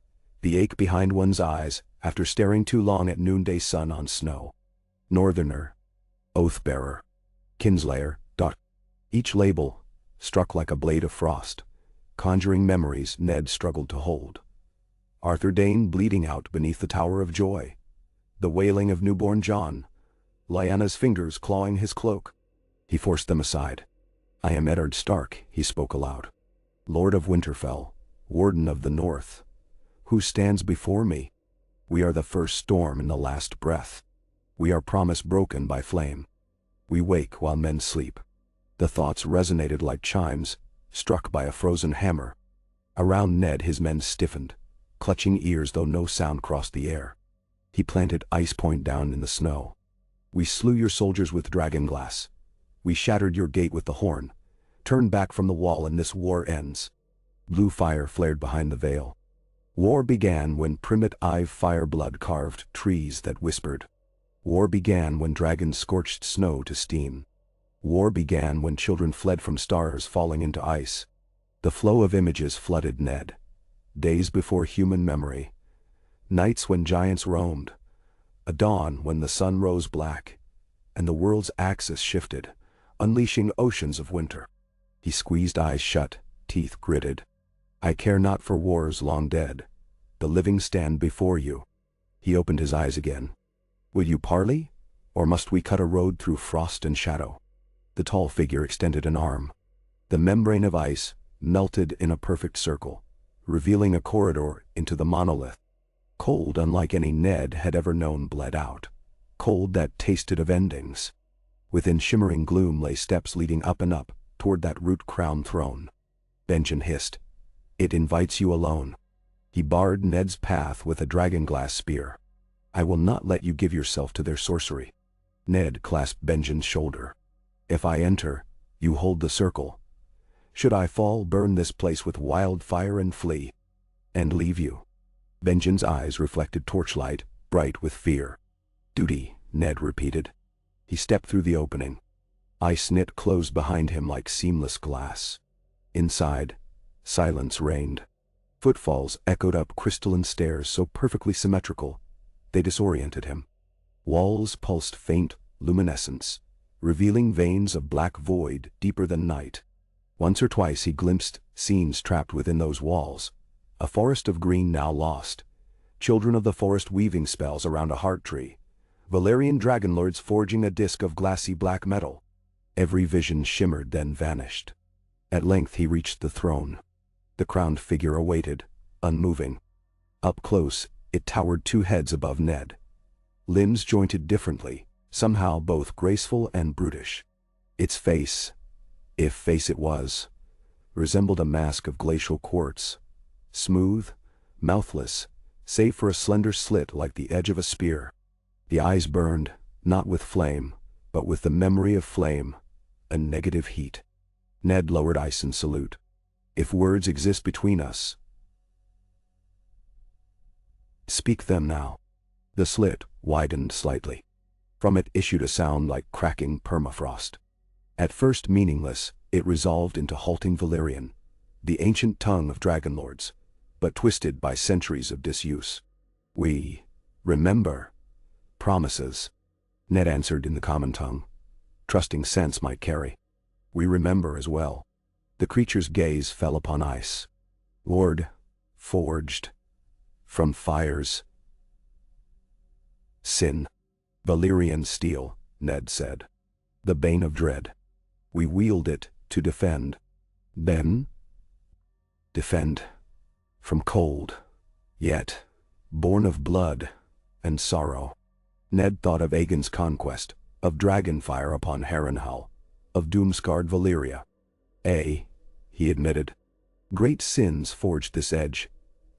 The ache behind one's eyes after staring too long at noonday sun on snow. Northerner, Oathbearer, Kinslayer. Each label, struck like a blade of frost, conjuring memories Ned struggled to hold. Arthur Dane bleeding out beneath the Tower of Joy. The wailing of newborn Jon. Lyanna's fingers clawing his cloak. He forced them aside. "I am Eddard Stark," he spoke aloud. "Lord of Winterfell, Warden of the North. Who stands before me? We are the first storm and the last breath. We are promise broken by flame. We wake while men sleep." The thoughts resonated like chimes, struck by a frozen hammer. Around Ned his men stiffened, clutching ears though no sound crossed the air. He planted ice point down in the snow. "We slew your soldiers with dragonglass. We shattered your gate with the horn. Turn back from the wall and this war ends." Blue fire flared behind the veil. War began when Primate Ive Fireblood carved trees that whispered. War began when dragons scorched snow to steam. War began when children fled from stars falling into ice. The flow of images flooded Ned. Days before human memory. Nights when giants roamed. A dawn when the sun rose black, and the world's axis shifted, unleashing oceans of winter. He squeezed eyes shut, teeth gritted. "I care not for wars long dead. The living stand before you." He opened his eyes again. "Will you parley, or must we cut a road through frost and shadow?" The tall figure extended an arm. The membrane of ice melted in a perfect circle, revealing a corridor into the monolith. Cold unlike any Ned had ever known bled out. Cold that tasted of endings. Within shimmering gloom lay steps leading up and up, toward that root-crowned throne. Benjen hissed. "It invites you alone." He barred Ned's path with a dragonglass spear. "I will not let you give yourself to their sorcery." Ned clasped Benjen's shoulder. "If I enter, you hold the circle. Should I fall, burn this place with wildfire and flee. And leave you. Benjamin's eyes reflected torchlight, bright with fear. Duty, Ned repeated. He stepped through the opening. Ice knit closed behind him like seamless glass. Inside, silence reigned. Footfalls echoed up crystalline stairs so perfectly symmetrical, they disoriented him. Walls pulsed faint luminescence, revealing veins of black void deeper than night. Once or twice he glimpsed scenes trapped within those walls. A forest of green now lost. Children of the forest weaving spells around a heart tree. Valyrian dragonlords forging a disk of glassy black metal. Every vision shimmered then vanished. At length he reached the throne. The crowned figure awaited, unmoving. Up close, it towered 2 heads above Ned. Limbs jointed differently, somehow both graceful and brutish. Its face, if face it was, resembled a mask of glacial quartz. Smooth, mouthless, save for a slender slit like the edge of a spear. The eyes burned, not with flame, but with the memory of flame, a negative heat. Ned lowered ice in salute. If words exist between us, speak them now. The slit widened slightly. From it issued a sound like cracking permafrost. At first meaningless, it resolved into halting Valyrian, the ancient tongue of dragonlords, but twisted by centuries of disuse. We remember promises, Ned answered in the common tongue, trusting sense might carry. We remember as well. The creature's gaze fell upon ice. Lord, forged from fire's sin. Valyrian steel, Ned said. The bane of dread. We wield it to defend. Then defend. From cold, yet born of blood and sorrow. Ned thought of Aegon's conquest, of dragonfire upon Harrenhal, of doom-scarred Valyria. He admitted. Great sins forged this edge.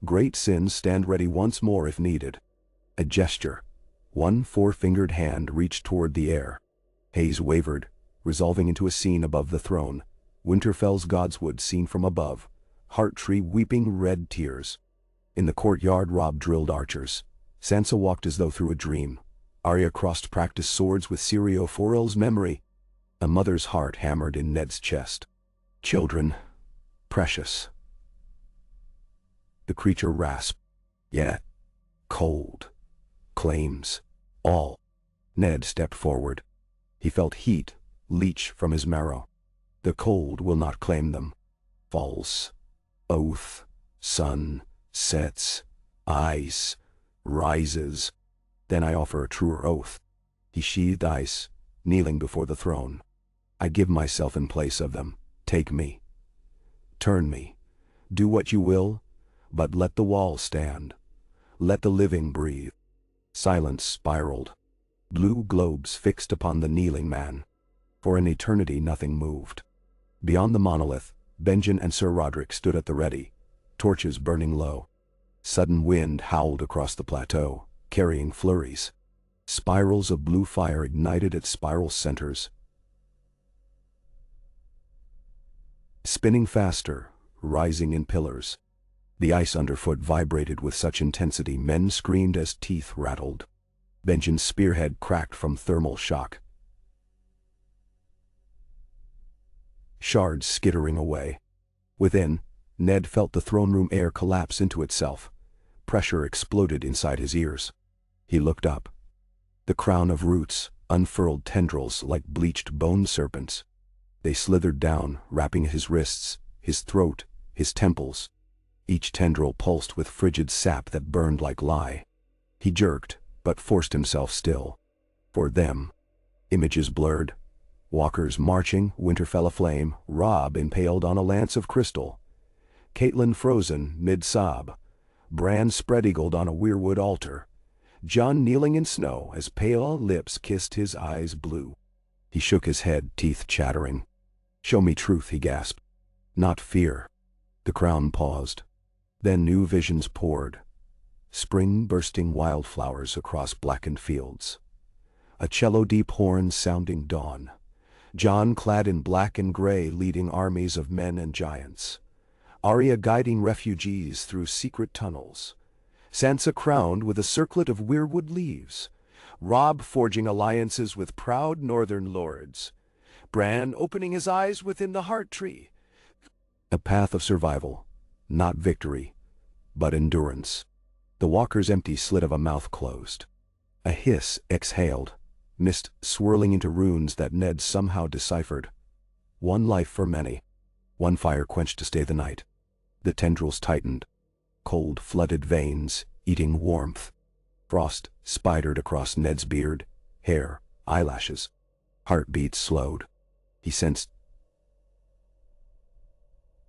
Great sins stand ready once more if needed. A gesture. One 4-fingered hand reached toward the air. Haze wavered, resolving into a scene above the throne. Winterfell's godswood seen from above. Heart-tree weeping red tears. In the courtyard Robb drilled archers. Sansa walked as though through a dream. Arya crossed practiced swords with Syrio Forel's memory. A mother's heart hammered in Ned's chest. Children, precious. The creature rasped. Yet, cold. Claims. All. Ned stepped forward. He felt heat leach from his marrow. The cold will not claim them. False. Oath. Sun. Sets. Ice. Rises. Then I offer a truer oath. He sheathed ice, kneeling before the throne. I give myself in place of them. Take me. Turn me. Do what you will, but let the wall stand. Let the living breathe. Silence spiraled. Blue globes fixed upon the kneeling man. For an eternity nothing moved. Beyond the monolith, Benjen and Sir Roderick stood at the ready, torches burning low. Sudden wind howled across the plateau, carrying flurries. Spirals of blue fire ignited at spiral centers. Spinning faster, rising in pillars. The ice underfoot vibrated with such intensity men screamed as teeth rattled. Benjen's spearhead cracked from thermal shock. Shards skittering away. Within, Ned felt the throne room air collapse into itself. Pressure exploded inside his ears. He looked up. The crown of roots unfurled tendrils like bleached bone serpents. They slithered down, wrapping his wrists, his throat, his temples. Each tendril pulsed with frigid sap that burned like lye. He jerked, but forced himself still. For them. Images blurred. Walkers marching, Winterfell aflame, Robb impaled on a lance of crystal. Catelyn frozen mid-sob. Bran spread-eagled on a weirwood altar. Jon kneeling in snow as pale lips kissed his eyes blue. He shook his head, teeth chattering. Show me truth, he gasped. Not fear. The crown paused. Then new visions poured. Spring-bursting wildflowers across blackened fields. A cello-deep horn sounding dawn. Jon clad in black and gray leading armies of men and giants. Arya guiding refugees through secret tunnels. Sansa crowned with a circlet of weirwood leaves. Robb forging alliances with proud northern lords. Bran opening his eyes within the heart tree. A path of survival, not victory, but endurance. The walker's empty slit of a mouth closed. A hiss exhaled, mist swirling into runes that Ned somehow deciphered. One life for many. One fire quenched to stay the night. The tendrils tightened. Cold flooded veins, eating warmth. Frost spidered across Ned's beard, hair, eyelashes. Heartbeats slowed. He sensed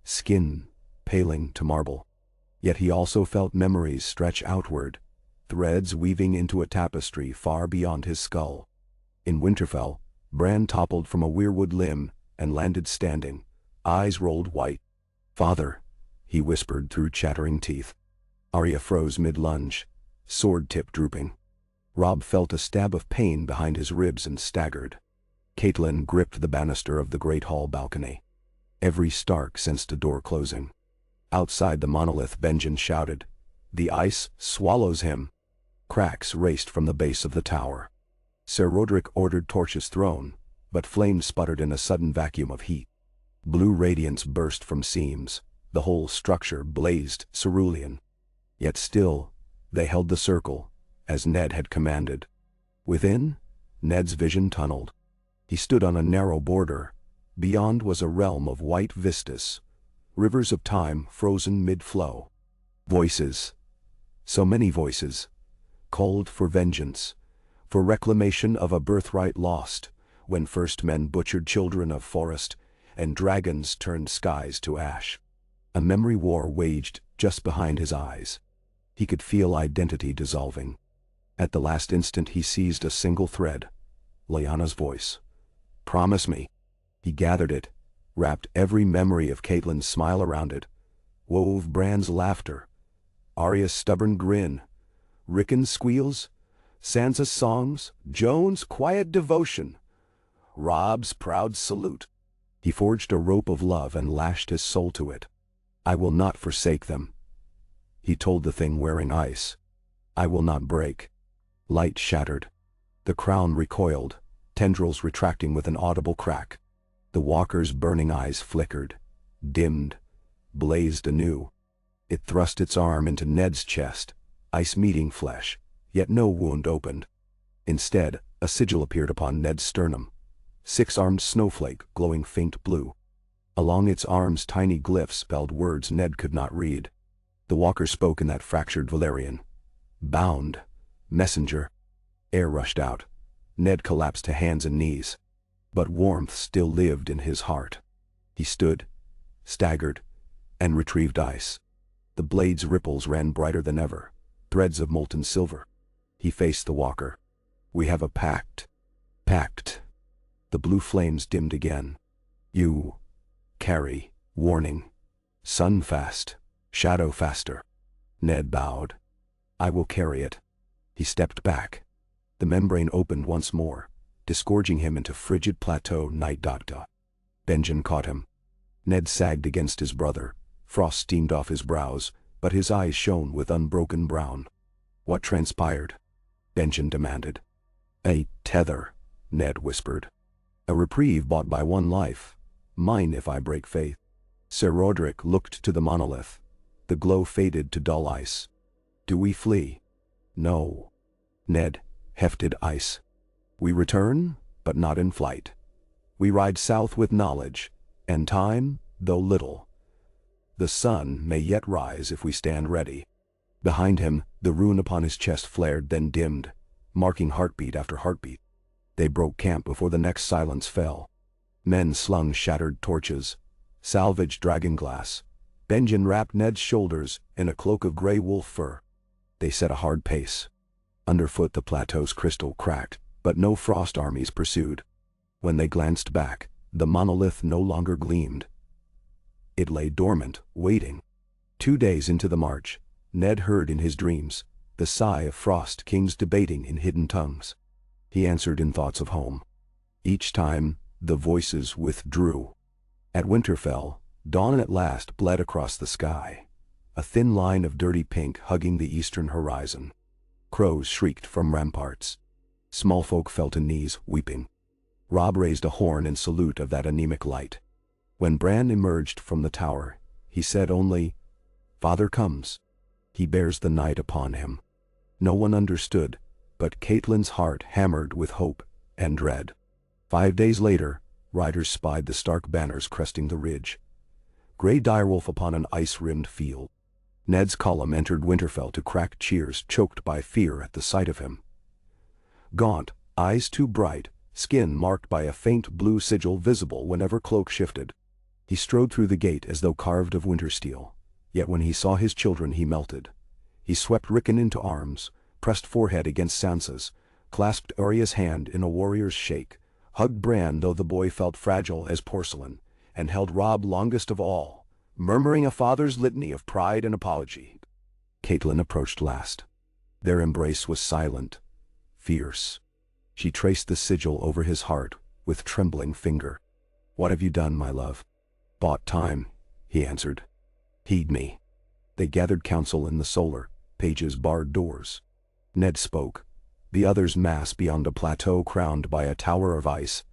skin paling to marble. Yet he also felt memories stretch outward, threads weaving into a tapestry far beyond his skull. In Winterfell, Bran toppled from a weirwood limb and landed standing, eyes rolled white. "Father," he whispered through chattering teeth. Arya froze mid-lunge, sword tip drooping. Robb felt a stab of pain behind his ribs and staggered. Catelyn gripped the banister of the great hall balcony. Every Stark sensed a door closing. Outside the monolith, Benjen shouted, "The ice swallows him!" Cracks raced from the base of the tower. Ser Rodrik ordered torches thrown, but flames sputtered in a sudden vacuum of heat. Blue radiance burst from seams. The whole structure blazed cerulean. Yet still, they held the circle, as Ned had commanded. Within, Ned's vision tunneled. He stood on a narrow border. Beyond was a realm of white vistas, rivers of time frozen mid-flow. Voices, so many voices, called for vengeance, for reclamation of a birthright lost, when first men butchered children of forest, and dragons turned skies to ash. A memory war waged just behind his eyes. He could feel identity dissolving. At the last instant he seized a single thread, Lyanna's voice. "Promise me." He gathered it, wrapped every memory of Catelyn's smile around it, wove Bran's laughter, Arya's stubborn grin, Rickon's squeals, Sansa's songs, Jon's quiet devotion, Robb's proud salute. He forged a rope of love and lashed his soul to it. "I will not forsake them," he told the thing wearing ice. "I will not break." Light shattered. The crown recoiled, tendrils retracting with an audible crack. The walker's burning eyes flickered, dimmed, blazed anew. It thrust its arm into Ned's chest, ice meeting flesh, yet no wound opened. Instead, a sigil appeared upon Ned's sternum, six-armed snowflake glowing faint blue. Along its arms tiny glyphs spelled words Ned could not read. The walker spoke in that fractured Valyrian. "Bound. Messenger." Air rushed out. Ned collapsed to hands and knees. But warmth still lived in his heart. He stood, staggered, and retrieved ice. The blade's ripples ran brighter than ever, threads of molten silver. He faced the walker. "We have a pact." "Pact." The blue flames dimmed again. "You carry warning. Sun fast, shadow faster." Ned bowed. "I will carry it." He stepped back. The membrane opened once more, disgorging him into frigid plateau night. Benjen caught him. Ned sagged against his brother. Frost steamed off his brows, but his eyes shone with unbroken brown. "What transpired?" Benjen demanded. "A tether," Ned whispered. "A reprieve bought by one life. Mine if I break faith." Ser Rodrik looked to the monolith. The glow faded to dull ice. "Do we flee?" "No." Ned hefted ice. "We return, but not in flight. We ride south with knowledge, and time, though little. The sun may yet rise if we stand ready." Behind him, the rune upon his chest flared, then dimmed, marking heartbeat after heartbeat. They broke camp before the next silence fell. Men slung shattered torches, salvaged dragonglass. Benjen wrapped Ned's shoulders in a cloak of gray wolf fur. They set a hard pace. Underfoot the plateau's crystal cracked, but no frost armies pursued. When they glanced back, the monolith no longer gleamed. It lay dormant, waiting. 2 days into the march, Ned heard in his dreams the sigh of Frost Kings debating in hidden tongues. He answered in thoughts of home. Each time, The voices withdrew. At Winterfell, dawn at last bled across the sky, a thin line of dirty pink hugging the eastern horizon. Crows shrieked from ramparts. Small folk fell to knees, weeping. Robb raised a horn in salute of that anemic light. When Bran emerged from the tower, he said only, "Father comes. He bears the night upon him." No one understood, but Catelyn's heart hammered with hope and dread. 5 days later, riders spied the Stark banners cresting the ridge. Grey direwolf upon an ice-rimmed field. Ned's column entered Winterfell to cracked cheers choked by fear at the sight of him. Gaunt, eyes too bright, skin marked by a faint blue sigil visible whenever cloak shifted. He strode through the gate as though carved of winter steel, yet when he saw his children he melted. He swept Rickon into arms, pressed forehead against Sansa's, clasped Arya's hand in a warrior's shake, hugged Bran though the boy felt fragile as porcelain, and held Robb longest of all, murmuring a father's litany of pride and apology. Catelyn approached last. Their embrace was silent, fierce. She traced the sigil over his heart with trembling finger. "What have you done, my love?" "Bought time," he answered. "Heed me." They gathered council in the solar, pages barred doors. Ned spoke. The others massed beyond a plateau crowned by a tower of ice.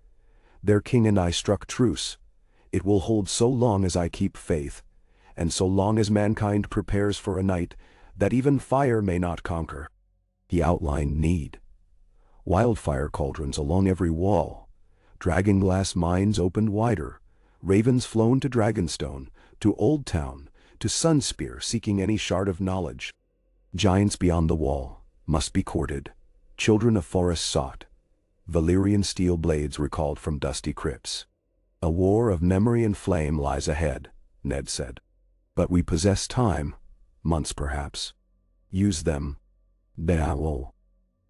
"Their king and I struck truce. It will hold so long as I keep faith, and so long as mankind prepares for a night that even fire may not conquer." He outlined NED. Wildfire cauldrons along every wall, dragonglass mines opened wider, ravens flown to Dragonstone, to Old Town, to Sunspear seeking any shard of knowledge. Giants beyond the wall must be courted, children of forest sought. Valyrian steel blades recalled from dusty crypts. "A war of memory and flame lies ahead," Ned said. "But we possess time, months perhaps. Use them now."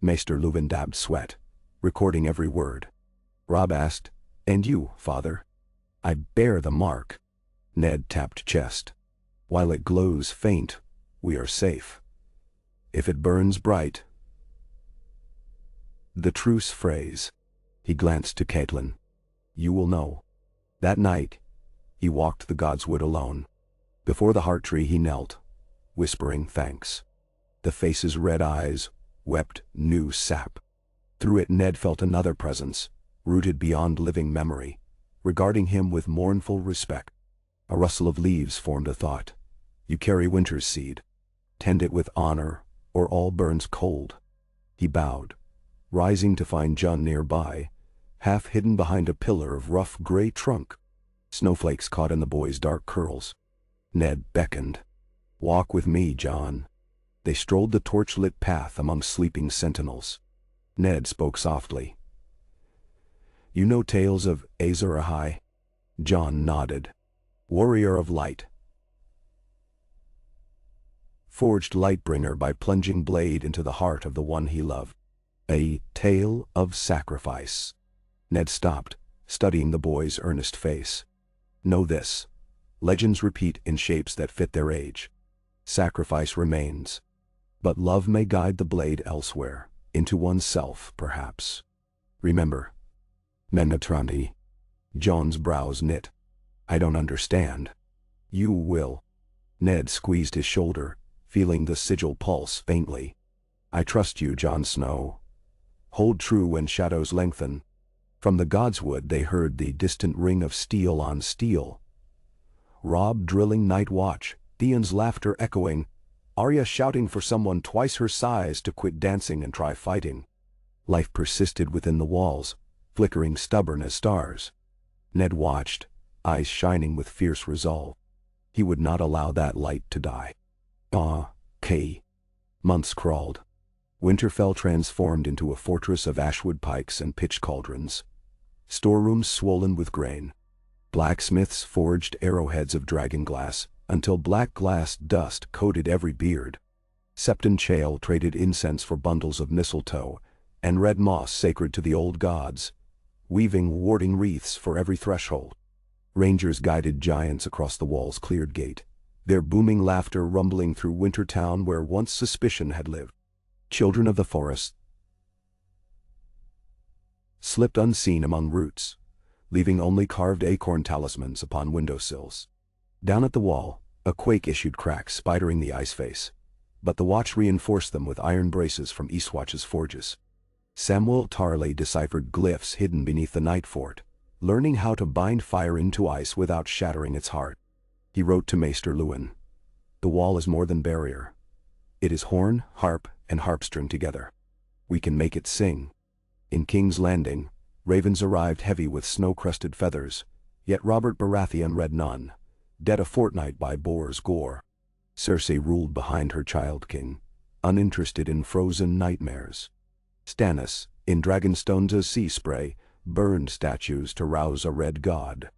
Maester Luwin dabbed sweat, recording every word. Robb asked, "And you, father?" "I bear the mark." Ned tapped chest. "While it glows faint, we are safe. If it burns bright..." The truce phrase. He glanced to Catelyn. "You will know." That night, he walked the Godswood alone. Before the heart tree he knelt, whispering thanks. The face's red eyes wept new sap. Through it Ned felt another presence, rooted beyond living memory, regarding him with mournful respect. A rustle of leaves formed a thought. "You carry winter's seed. Tend it with honor, or all burns cold." He bowed, rising to find Jon nearby, half hidden behind a pillar of rough gray trunk. Snowflakes caught in the boy's dark curls. Ned beckoned. "Walk with me, Jon." They strolled the torch-lit path among sleeping sentinels. Ned spoke softly. "You know tales of Azor Ahai?" Jon nodded. "Warrior of light. Forged Lightbringer by plunging blade into the heart of the one he loved. A tale of sacrifice." Ned stopped, studying the boy's earnest face. "Know this. Legends repeat in shapes that fit their age. Sacrifice remains. But love may guide the blade elsewhere, into oneself, perhaps. Remember. Menetrandi." Jon's brows knit. "I don't understand." "You will." Ned squeezed his shoulder, feeling the sigil pulse faintly. "I trust you, Jon Snow. Hold true when shadows lengthen." From the Godswood they heard the distant ring of steel on steel. Robb drilling night watch, Theon's laughter echoing, Arya shouting for someone twice her size to quit dancing and try fighting. Life persisted within the walls, flickering stubborn as stars. Ned watched, eyes shining with fierce resolve. He would not allow that light to die. K. Months crawled. Winterfell transformed into a fortress of ashwood pikes and pitch cauldrons. Storerooms swollen with grain. Blacksmiths forged arrowheads of dragonglass, until black glass dust coated every beard. Septon Chael traded incense for bundles of mistletoe, and red moss sacred to the old gods, weaving warding wreaths for every threshold. Rangers guided giants across the wall's cleared gate, their booming laughter rumbling through Wintertown where once suspicion had lived. Children of the forest slipped unseen among roots, leaving only carved acorn talismans upon windowsills. Down at the wall, a quake issued cracks spidering the ice face, but the watch reinforced them with iron braces from Eastwatch's forges. Samuel Tarley deciphered glyphs hidden beneath the night fort, learning how to bind fire into ice without shattering its heart. He wrote to Maester Lewin, "The wall is more than barrier. It is horn, harp, and harpstring together. We can make it sing." In King's Landing, ravens arrived heavy with snow-crusted feathers, yet Robert Baratheon read none, dead a fortnight by boar's gore. Cersei ruled behind her child king, uninterested in frozen nightmares. Stannis, in Dragonstone's sea spray, burned statues to rouse a red god.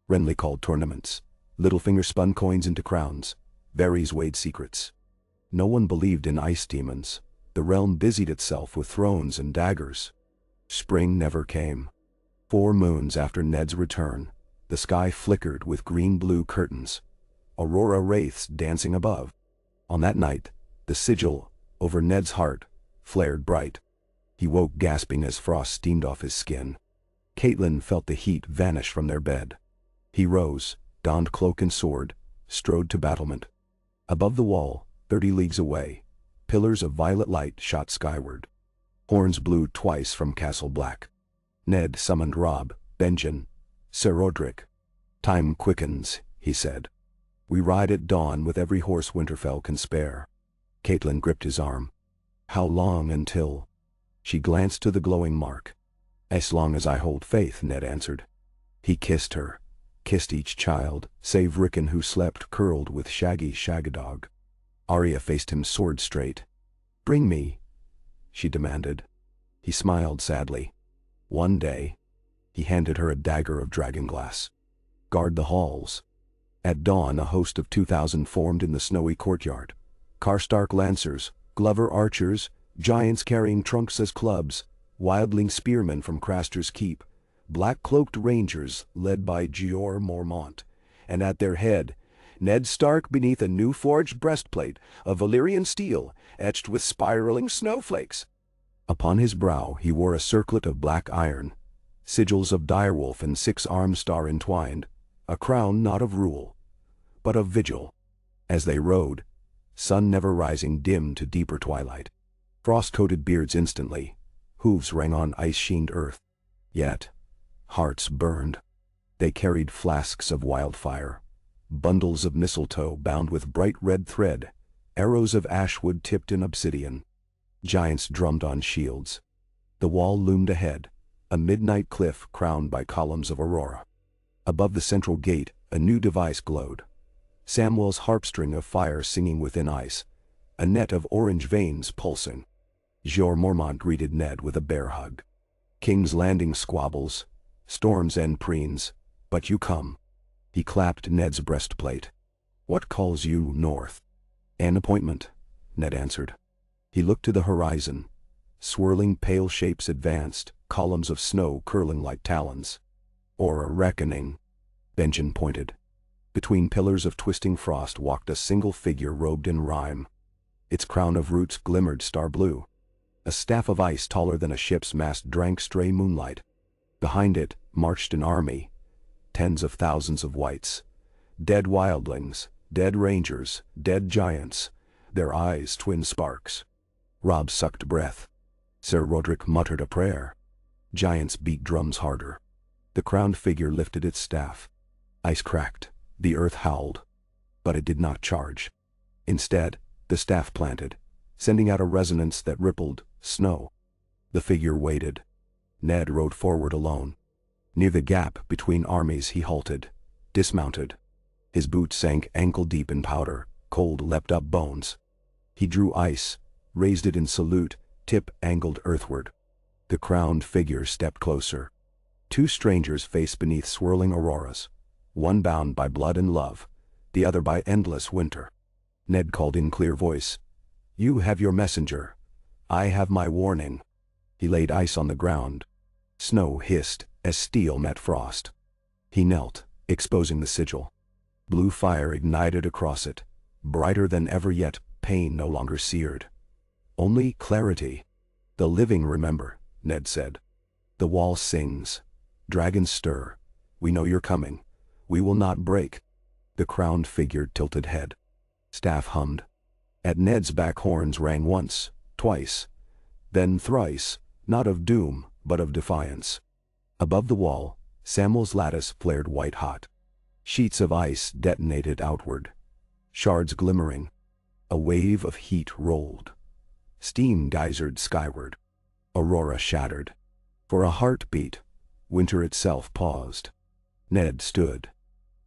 Renly called tournaments. Littlefinger spun coins into crowns. Varys weighed secrets. No one believed in ice demons. The realm busied itself with thrones and daggers. Spring never came. 4 moons after Ned's return, the sky flickered with green-blue curtains, aurora wraiths dancing above. On that night, the sigil over Ned's heart flared bright. He woke gasping as frost steamed off his skin. Catelyn felt the heat vanish from their bed. He rose, donned cloak and sword, strode to battlement. Above the wall, 30 leagues away, pillars of violet light shot skyward. Horns blew twice from Castle Black. Ned summoned Robb, Benjen, Ser Rodrik. "Time quickens," he said. "We ride at dawn with every horse Winterfell can spare." Catelyn gripped his arm. "How long until—" She glanced to the glowing mark. "As long as I hold faith," Ned answered. He kissed her, kissed each child, save Rickon who slept curled with shaggy Shagadog. Arya faced him sword straight. "Bring me," she demanded. He smiled sadly. "One day." He handed her a dagger of dragonglass. "Guard the halls." At dawn a host of 2,000 formed in the snowy courtyard. Karstark lancers, Glover archers, giants carrying trunks as clubs, wildling spearmen from Craster's Keep, black-cloaked rangers led by Jeor Mormont, and at their head, Ned Stark beneath a new-forged breastplate of Valyrian steel etched with spiraling snowflakes. Upon his brow he wore a circlet of black iron, sigils of direwolf and 6-armed star entwined, a crown not of rule, but of vigil. As they rode, sun never rising dimmed to deeper twilight. Frost-coated beards instantly, hooves rang on ice-sheened earth. Yet, hearts burned. They carried flasks of wildfire, bundles of mistletoe bound with bright red thread, arrows of ashwood tipped in obsidian. Giants drummed on shields. The wall loomed ahead, a midnight cliff crowned by columns of aurora. Above the central gate, a new device glowed. Samwell's harpstring of fire singing within ice, a net of orange veins pulsing. Jeor Mormont greeted Ned with a bear hug. "King's Landing squabbles, Storm's End preens, but you come." He clapped Ned's breastplate. "What calls you north?" "An appointment," Ned answered. He looked to the horizon. Swirling pale shapes advanced, columns of snow curling like talons. "Or a reckoning," Benjen pointed. Between pillars of twisting frost walked a single figure robed in rime. Its crown of roots glimmered star-blue. A staff of ice taller than a ship's mast drank stray moonlight. Behind it marched an army, tens of thousands of wights. Dead wildlings, dead rangers, dead giants, their eyes twin sparks. Robb sucked breath. Ser Rodrik muttered a prayer. Giants beat drums harder. The crowned figure lifted its staff. Ice cracked, the earth howled. But it did not charge. Instead, the staff planted, sending out a resonance that rippled snow. The figure waited. Ned rode forward alone. Near the gap between armies he halted, dismounted. His boots sank ankle-deep in powder, cold leapt up bones. He drew ice, raised it in salute, tip angled earthward. The crowned figure stepped closer. 2 strangers faced beneath swirling auroras, one bound by blood and love, the other by endless winter. Ned called in clear voice, "You have your messenger. I have my warning." He laid ice on the ground. Snow hissed as steel met frost. He knelt, exposing the sigil. Blue fire ignited across it, brighter than ever yet, pain no longer seared. Only clarity. "The living remember," Ned said. "The wall sings. Dragons stir, We know you're coming. We will not break. The crowned figure tilted head. Staff hummed. At Ned's back horns rang once, twice, then thrice, not of doom, but of defiance. Above the wall, Samuel's lattice flared white-hot. Sheets of ice detonated outward. Shards glimmering. A wave of heat rolled. Steam geysered skyward. Aurora shattered. For a heartbeat, winter itself paused. Ned stood.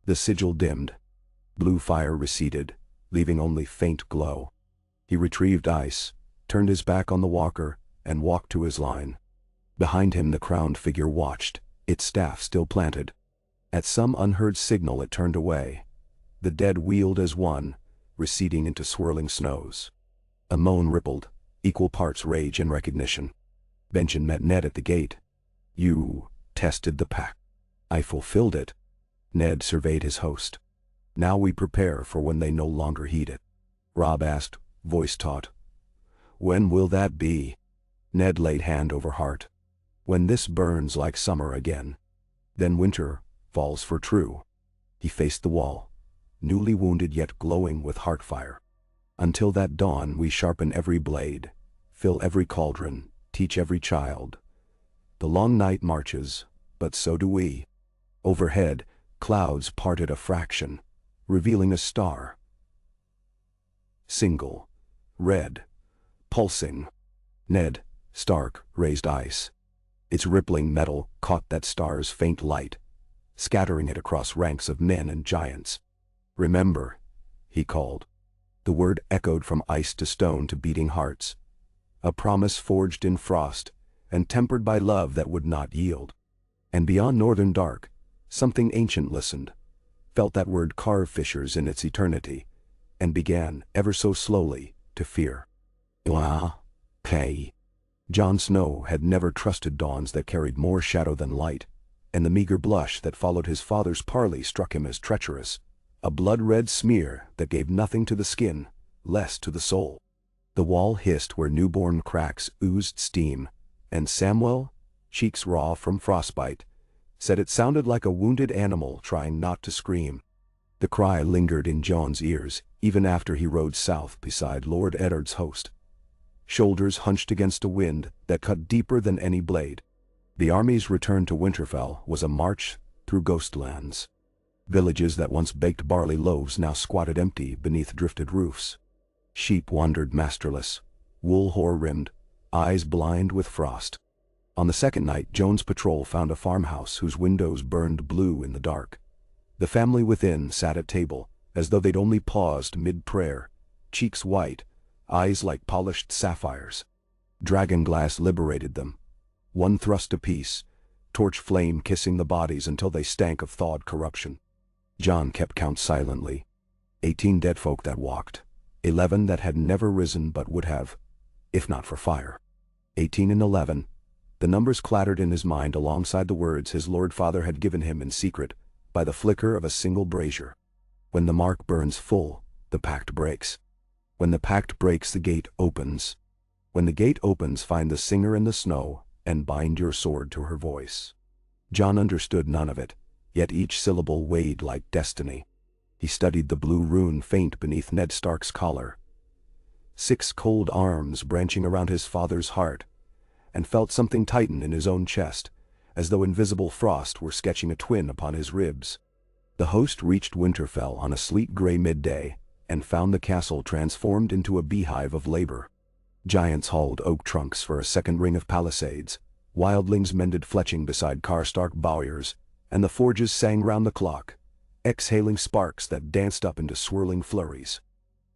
The sigil dimmed. Blue fire receded, leaving only faint glow. He retrieved ice, turned his back on the walker, and walked to his line. Behind him the crowned figure watched, its staff still planted. At some unheard signal it turned away. The dead wheeled as one, receding into swirling snows. A moan rippled, equal parts rage and recognition. Benjen met Ned at the gate. You tested the pact. I fulfilled it. Ned surveyed his host. Now we prepare for when they no longer heed it. Robb asked, voice taut. When will that be? Ned laid hand over heart. When this burns like summer again. Then winter falls for true. He faced the wall, newly wounded yet glowing with heart fire. Until that dawn we sharpen every blade, fill every cauldron, teach every child. The long night marches, but so do we. Overhead, clouds parted a fraction, revealing a star. Single, red, pulsing. Ned, Stark, raised ice. Its rippling metal caught that star's faint light, scattering it across ranks of men and giants. Remember, he called. The word echoed from ice to stone to beating hearts. A promise forged in frost, and tempered by love that would not yield. And beyond northern dark, something ancient listened, felt that word carve fissures in its eternity, and began, ever so slowly, to fear. K. Jon Snow had never trusted dawns that carried more shadow than light, and the meager blush that followed his father's parley struck him as treacherous, a blood-red smear that gave nothing to the skin, less to the soul. The wall hissed where newborn cracks oozed steam, and Samuel, cheeks raw from frostbite, said it sounded like a wounded animal trying not to scream. The cry lingered in Jon's ears, even after he rode south beside Lord Eddard's host. Shoulders hunched against a wind that cut deeper than any blade. The army's return to Winterfell was a march through ghostlands. Villages that once baked barley loaves now squatted empty beneath drifted roofs. Sheep wandered masterless, wool hoar-rimmed, eyes blind with frost. On the second night, Jon's patrol found a farmhouse whose windows burned blue in the dark. The family within sat at table, as though they'd only paused mid-prayer, cheeks white, eyes like polished sapphires. Dragon glass liberated them. One thrust apiece, torch flame kissing the bodies until they stank of thawed corruption. Jon kept count silently. 18 dead folk that walked. 11 that had never risen but would have, if not for fire. 18 and 11. The numbers clattered in his mind alongside the words his Lord Father had given him in secret, by the flicker of a single brazier. When the mark burns full, the pact breaks. When the pact breaks, the gate opens. When the gate opens, find the singer in the snow, and bind your sword to her voice. Jon understood none of it, yet each syllable weighed like destiny. He studied the blue rune faint beneath Ned Stark's collar. 6 cold arms branching around his father's heart, and felt something tighten in his own chest, as though invisible frost were sketching a twin upon his ribs. The host reached Winterfell on a sleet gray midday, and found the castle transformed into a beehive of labor. Giants hauled oak trunks for a second ring of palisades, wildlings mended fletching beside Karstark bowyers, and the forges sang round the clock, exhaling sparks that danced up into swirling flurries.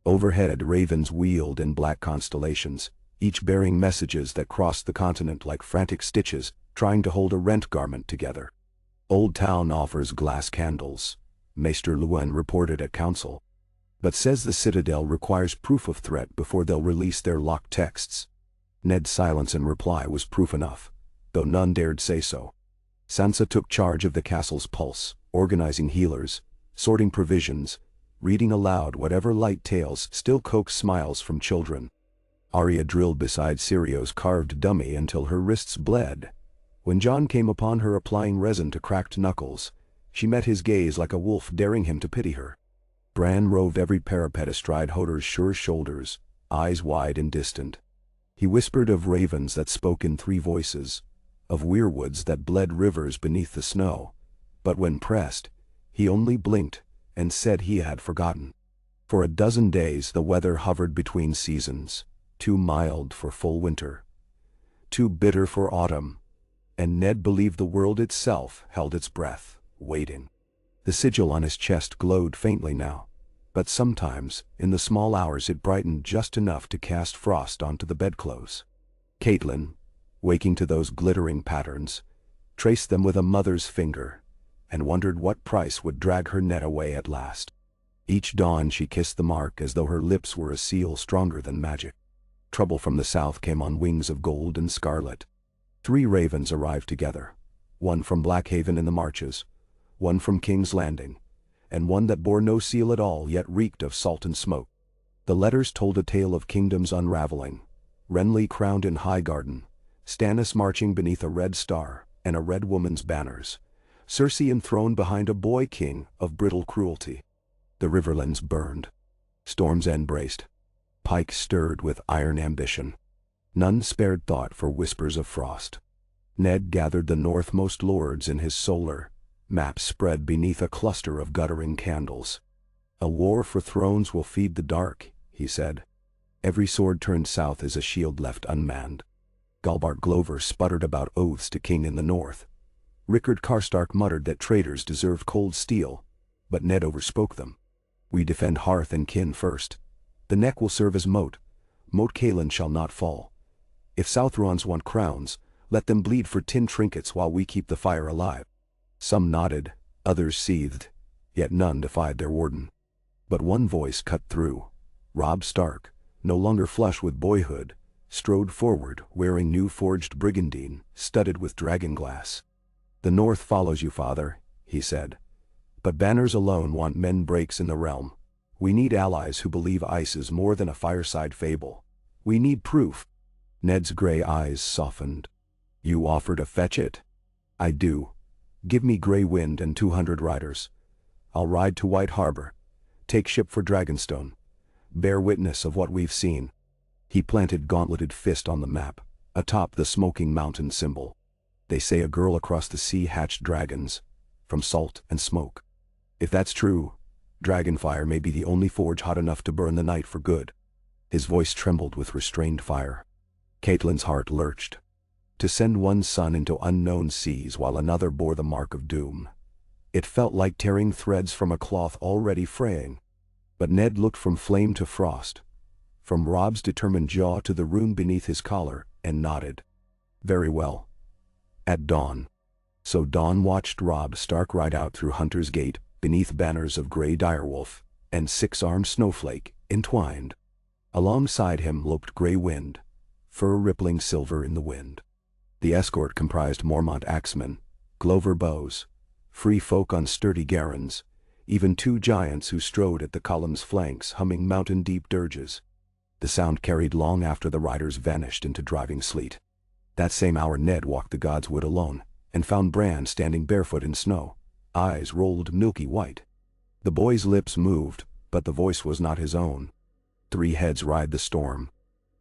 Overhead, ravens wheeled in black constellations, each bearing messages that crossed the continent like frantic stitches, trying to hold a rent garment together. Old Town offers glass candles, Maester Luwin reported at council, but says the Citadel requires proof of threat before they'll release their locked texts. Ned's silence in reply was proof enough, though none dared say so. Sansa took charge of the castle's pulse, organizing healers, sorting provisions, reading aloud whatever light tales still coaxed smiles from children. Arya drilled beside Sirio's carved dummy until her wrists bled. When Jon came upon her applying resin to cracked knuckles, She met his gaze like a wolf daring him to pity her. Bran roved every parapet astride Hodor's sure shoulders, eyes wide and distant. He whispered of ravens that spoke in three voices, of weirwoods that bled rivers beneath the snow, but when pressed, he only blinked and said he had forgotten. For a dozen days the weather hovered between seasons, too mild for full winter, too bitter for autumn, and Ned believed the world itself held its breath, waiting. The sigil on his chest glowed faintly now, but sometimes, in the small hours it brightened just enough to cast frost onto the bedclothes. Catelyn, waking to those glittering patterns, traced them with a mother's finger, and wondered what price would drag her net away at last. Each dawn she kissed the mark as though her lips were a seal stronger than magic. Trouble from the south came on wings of gold and scarlet. 3 ravens arrived together, one from Blackhaven in the Marches, one from King's Landing, and one that bore no seal at all yet reeked of salt and smoke. The letters told a tale of kingdoms unraveling, Renly crowned in Highgarden, Stannis marching beneath a red star and a red woman's banners, Cersei enthroned behind a boy king of brittle cruelty. The riverlands burned. Storm's End braced. Pike stirred with iron ambition. None spared thought for whispers of frost. Ned gathered the northmost lords in his solar, maps spread beneath a cluster of guttering candles. A war for thrones will feed the dark, he said. Every sword turned south is a shield left unmanned. Galbart Glover sputtered about oaths to king in the north. Rickard Karstark muttered that traitors deserved cold steel, but Ned overspoke them. We defend hearth and kin first. The neck will serve as moat. Moat Kaelin shall not fall. If Southrons want crowns, let them bleed for tin trinkets while we keep the fire alive. Some nodded, others seethed, yet none defied their warden. But one voice cut through. Robb Stark, no longer flush with boyhood, strode forward wearing new forged brigandine, studded with dragonglass. The North follows you, father, he said. But banners alone want men breaks in the realm. We need allies who believe ice is more than a fireside fable. We need proof. Ned's gray eyes softened. You offer to fetch it? I do. Give me Grey Wind and 200 riders. I'll ride to White Harbor. Take ship for Dragonstone. Bear witness of what we've seen. He planted gauntleted fist on the map, atop the smoking mountain symbol. They say a girl across the sea hatched dragons, from salt and smoke. If that's true, dragonfire may be the only forge hot enough to burn the night for good. His voice trembled with restrained fire. Catelyn's heart lurched. To send one son into unknown seas while another bore the mark of doom. It felt like tearing threads from a cloth already fraying. But Ned looked from flame to frost, from Robb's determined jaw to the rune beneath his collar, and nodded. Very well. At dawn. So Dawn watched Robb Stark ride out through Hunter's Gate, beneath banners of Grey Direwolf, and 6-armed Snowflake, entwined. Alongside him loped Grey Wind, fur rippling silver in the wind. The escort comprised Mormont axemen, Glover bows, free folk on sturdy garrons, even 2 giants who strode at the column's flanks humming mountain-deep dirges. The sound carried long after the riders vanished into driving sleet. That same hour Ned walked the God's Wood alone, and found Bran standing barefoot in snow, eyes rolled milky white. The boy's lips moved, but the voice was not his own. 3 heads ride the storm.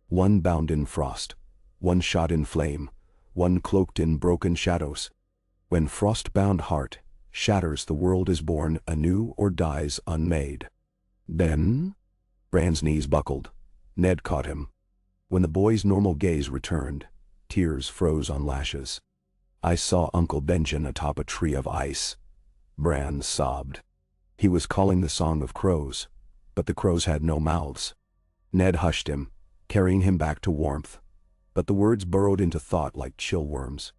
One bound in frost, one shot in flame, one cloaked in broken shadows. When frost-bound heart shatters, the world is born anew or dies unmade. Then? Bran's knees buckled. Ned caught him. When the boy's normal gaze returned, tears froze on lashes. I saw Uncle Benjen atop a tree of ice. Bran sobbed. He was calling the Song of Crows, but the crows had no mouths. Ned hushed him, carrying him back to warmth, but the words burrowed into thought like chill worms.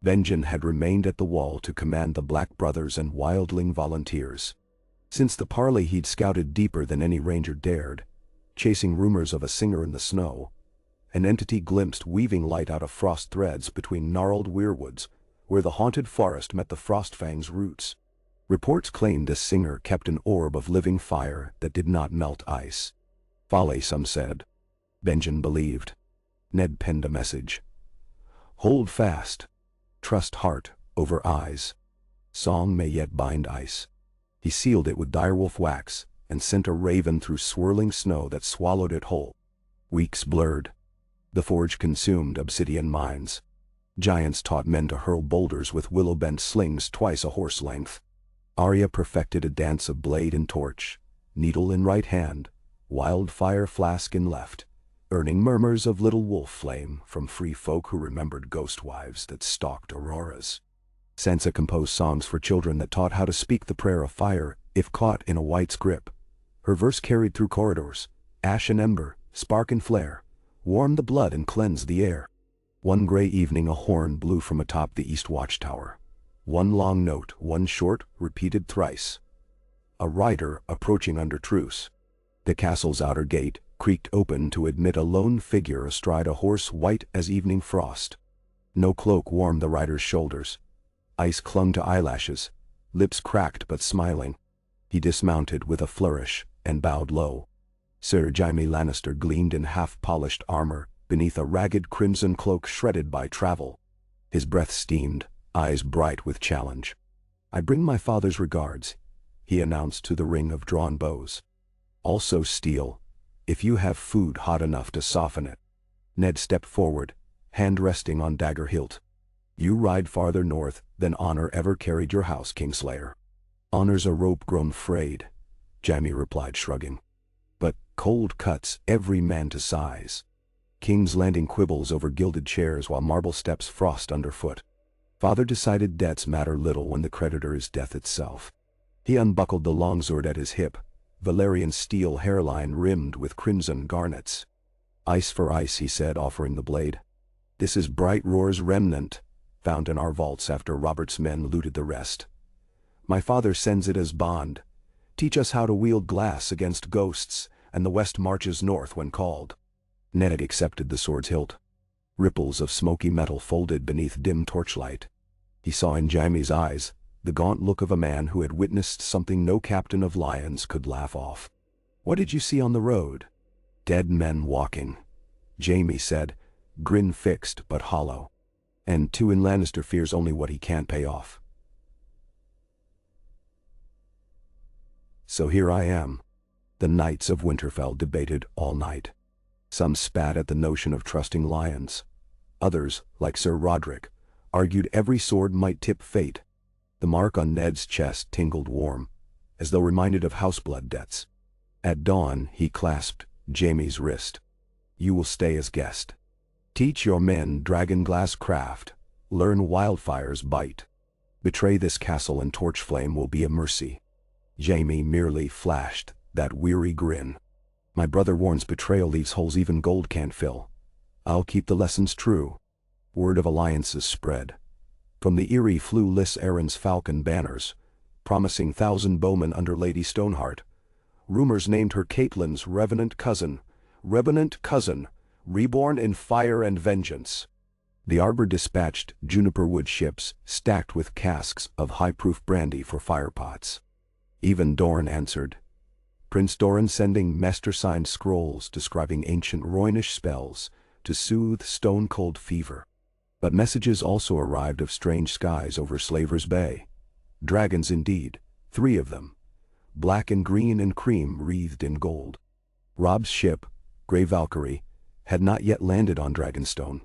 Benjen had remained at the wall to command the Black Brothers and wildling volunteers. Since the parley he'd scouted deeper than any ranger dared, chasing rumors of a singer in the snow, an entity glimpsed weaving light out of frost threads between gnarled weirwoods, where the haunted forest met the Frostfang's roots. Reports claimed this singer kept an orb of living fire that did not melt ice. Folly, some said. Benjen believed. Ned penned a message. Hold fast. Trust heart over eyes. Song may yet bind ice. He sealed it with direwolf wax, and sent a raven through swirling snow that swallowed it whole. Weeks blurred. The forge consumed obsidian mines. Giants taught men to hurl boulders with willow-bent slings twice a horse length. Arya perfected a dance of blade and torch, needle in right hand, wildfire flask in left, earning murmurs of little wolf flame from free folk who remembered ghost wives that stalked auroras. Sansa composed songs for children that taught how to speak the prayer of fire if caught in a white's grip. Her verse carried through corridors, ash and ember, spark and flare, warmed the blood and cleansed the air. One gray evening a horn blew from atop the east watchtower. One long note, one short, repeated thrice. A rider approaching under truce. The castle's outer gate creaked open to admit a lone figure astride a horse white as evening frost. No cloak warmed the rider's shoulders. Ice clung to eyelashes, lips cracked but smiling. He dismounted with a flourish and bowed low. Sir Jaime Lannister gleamed in half-polished armor beneath a ragged crimson cloak shredded by travel. His breath steamed, eyes bright with challenge. "I bring my father's regards," he announced to the ring of drawn bows. "Also steel, if you have food hot enough to soften it." Ned stepped forward, hand resting on dagger hilt. "You ride farther north than honor ever carried your house, Kingslayer." "Honor's a rope grown frayed," Jaime replied, shrugging. "But cold cuts every man to size." King's Landing quibbles over gilded chairs while marble steps frost underfoot. Father decided debts matter little when the creditor is death itself. He unbuckled the longsword at his hip, Valerian steel hairline rimmed with crimson garnets. "Ice for ice," he said, offering the blade. "This is Bright Roar's remnant, found in our vaults after Robert's men looted the rest. My father sends it as bond. Teach us how to wield glass against ghosts, and the West marches north when called." Ned accepted the sword's hilt. Ripples of smoky metal folded beneath dim torchlight. He saw in Jaime's eyes the gaunt look of a man who had witnessed something no captain of lions could laugh off. "What did you see on the road?" "Dead men walking," Jaime said, grin fixed but hollow. "And Tywin Lannister fears only what he can't pay off. So here I am." The knights of Winterfell debated all night. Some spat at the notion of trusting lions. Others, like Sir Roderick, argued every sword might tip fate. The mark on Ned's chest tingled warm, as though reminded of houseblood debts. At dawn he clasped Jaime's wrist. "You will stay as guest. Teach your men dragonglass craft, learn wildfire's bite. Betray this castle and torch flame will be a mercy." Jaime merely flashed that weary grin. "My brother warns betrayal leaves holes even gold can't fill. I'll keep the lessons true." Word of alliances spread. From the Eyrie flew Lys Aaron's falcon banners, promising 1,000 bowmen under Lady Stoneheart. Rumors named her Catelyn's revenant cousin, reborn in fire and vengeance. The Arbor dispatched juniper-wood ships stacked with casks of high-proof brandy for firepots. Even Dorne answered. Prince Doran sending master-signed scrolls describing ancient Rhoynish spells to soothe stone-cold fever. But messages also arrived of strange skies over Slaver's Bay. Dragons indeed, 3 of them, black and green and cream wreathed in gold. Robb's ship, Grey Valkyrie, had not yet landed on Dragonstone.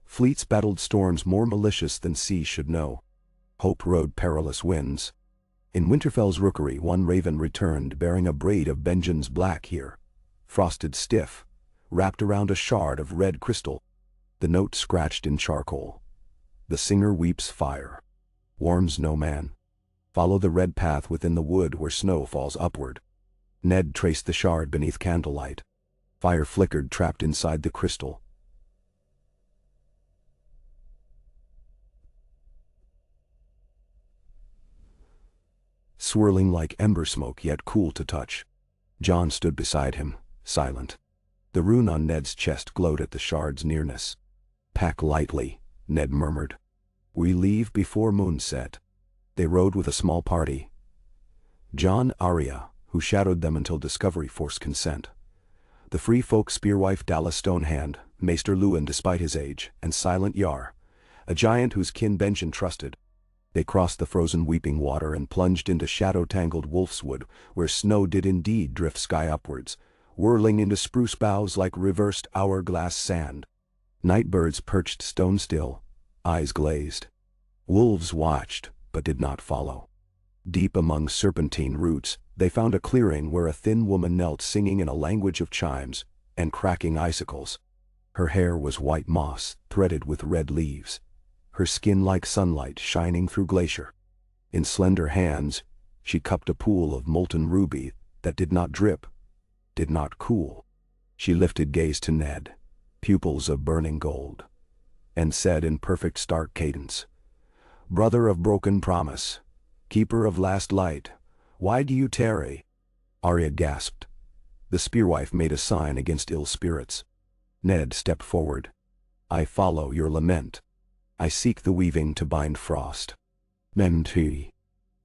Fleets battled storms more malicious than sea should know. Hope rode perilous winds. In Winterfell's rookery one raven returned bearing a braid of Benjen's black here, frosted stiff, wrapped around a shard of red crystal. The note scratched in charcoal. "The singer weeps fire. Warms no man. Follow the red path within the wood where snow falls upward." Ned traced the shard beneath candlelight. Fire flickered trapped inside the crystal. Swirling like ember smoke yet cool to touch. Jon stood beside him, silent. The rune on Ned's chest glowed at the shard's nearness. "Pack lightly," Ned murmured. "We leave before moonset." They rode with a small party. Jon Arya, who shadowed them until discovery forced consent. The free folk spearwife Dallas Stonehand, Maester Luwin despite his age, and Silent Yar, a giant whose kin Benjen trusted. They crossed the frozen weeping water and plunged into shadow-tangled wolfswood, where snow did indeed drift sky upwards, whirling into spruce boughs like reversed hourglass sand. Nightbirds perched stone-still, eyes glazed. Wolves watched, but did not follow. Deep among serpentine roots, they found a clearing where a thin woman knelt singing in a language of chimes and cracking icicles. Her hair was white moss, threaded with red leaves, her skin like sunlight shining through glacier. In slender hands, she cupped a pool of molten ruby that did not drip, did not cool. She lifted gaze to Ned, pupils of burning gold, and said in perfect stark cadence, "Brother of broken promise, keeper of last light, why do you tarry?" Arya gasped. The spearwife made a sign against ill spirits. Ned stepped forward. "I follow your lament. I seek the weaving to bind frost." Menti.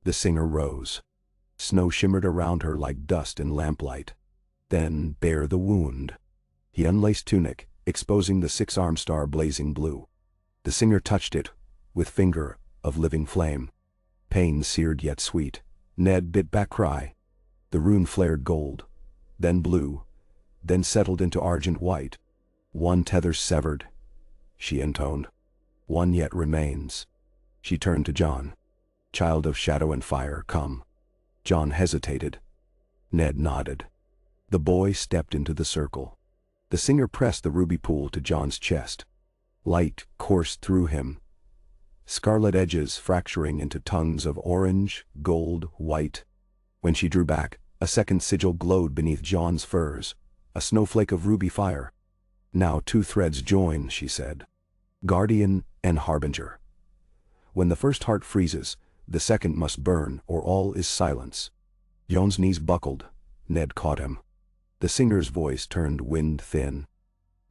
The singer rose. Snow shimmered around her like dust in lamplight. Then bare the wound. He unlaced tunic, exposing the six-armed star blazing blue. The singer touched it, with finger of living flame. Pain seared yet sweet. Ned bit back cry. The rune flared gold, then blue, then settled into argent white. "One tether severed," she intoned. "One yet remains." She turned to John. "Child of shadow and fire, come." John hesitated. Ned nodded. The boy stepped into the circle. The singer pressed the ruby pool to John's chest. Light coursed through him, scarlet edges fracturing into tongues of orange, gold, white. When she drew back, a second sigil glowed beneath John's furs, a snowflake of ruby fire. "Now two threads join," she said. "Guardian and harbinger. When the first heart freezes, the second must burn or all is silence." John's knees buckled. Ned caught him. The singer's voice turned wind-thin.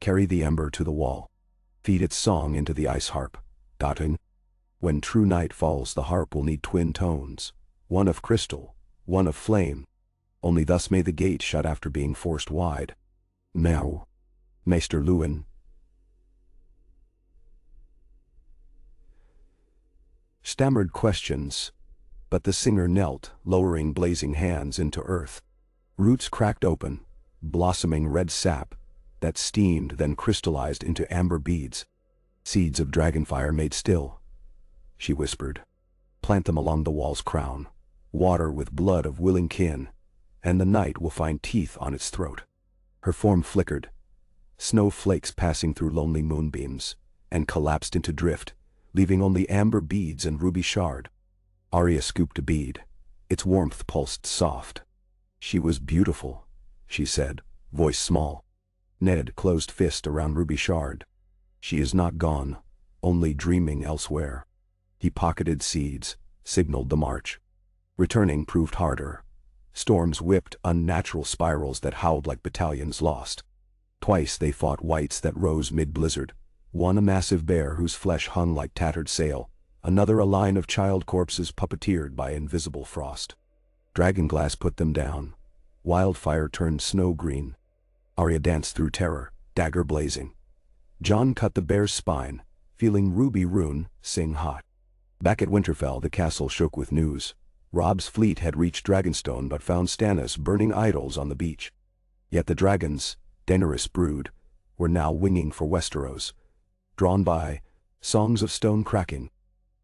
"Carry the ember to the wall. Feed its song into the ice harp. Dotting. When true night falls, the harp will need twin tones, one of crystal, one of flame. Only thus may the gate shut after being forced wide." "Now, Maester Lewin." Stammered questions, but the singer knelt, lowering blazing hands into earth. Roots cracked open, blossoming red sap that steamed then crystallized into amber beads. "Seeds of dragonfire made still," she whispered. "Plant them along the wall's crown, water with blood of willing kin, and the night will find teeth on its throat." Her form flickered, snow flakes passing through lonely moonbeams, and collapsed into drift, leaving only amber beads and ruby shard. Arya scooped a bead. Its warmth pulsed soft. "She was beautiful," she said, voice small. Ned closed fist around ruby shard. "She is not gone, only dreaming elsewhere." He pocketed seeds, signaled the march. Returning proved harder. Storms whipped unnatural spirals that howled like battalions lost. Twice they fought wights that rose mid-blizzard, one a massive bear whose flesh hung like tattered sail, another a line of child corpses puppeteered by invisible frost. Dragonglass put them down. Wildfire turned snow-green. Arya danced through terror, dagger blazing. John cut the bear's spine, feeling ruby rune sing hot. Back at Winterfell, the castle shook with news. Robb's fleet had reached Dragonstone but found Stannis burning idols on the beach. Yet the dragons, Daenerys' brood, were now winging for Westeros, drawn by songs of stone cracking.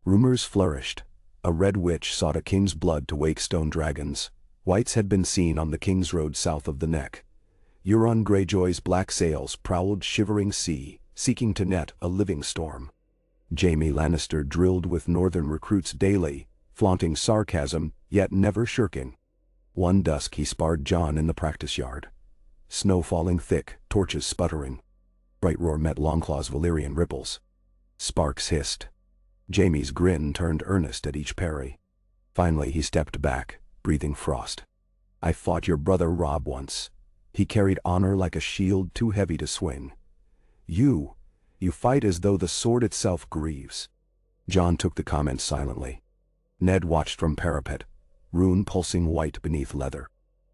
Rumors flourished. A red witch sought a king's blood to wake stone dragons. Whites had been seen on the King's Road south of the Neck. Euron Greyjoy's black sails prowled shivering sea, seeking to net a living storm. Jaime Lannister drilled with northern recruits daily, flaunting sarcasm, yet never shirking. One dusk he sparred Jon in the practice yard. Snow falling thick, torches sputtering. Bright roar met Longclaw's Valyrian ripples. Sparks hissed. Jaime's grin turned earnest at each parry. Finally he stepped back, breathing frost. "I fought your brother Robb once. He carried honor like a shield too heavy to swing. You fight as though the sword itself grieves." Jon took the comment silently. Ned watched from parapet, rune pulsing white beneath leather.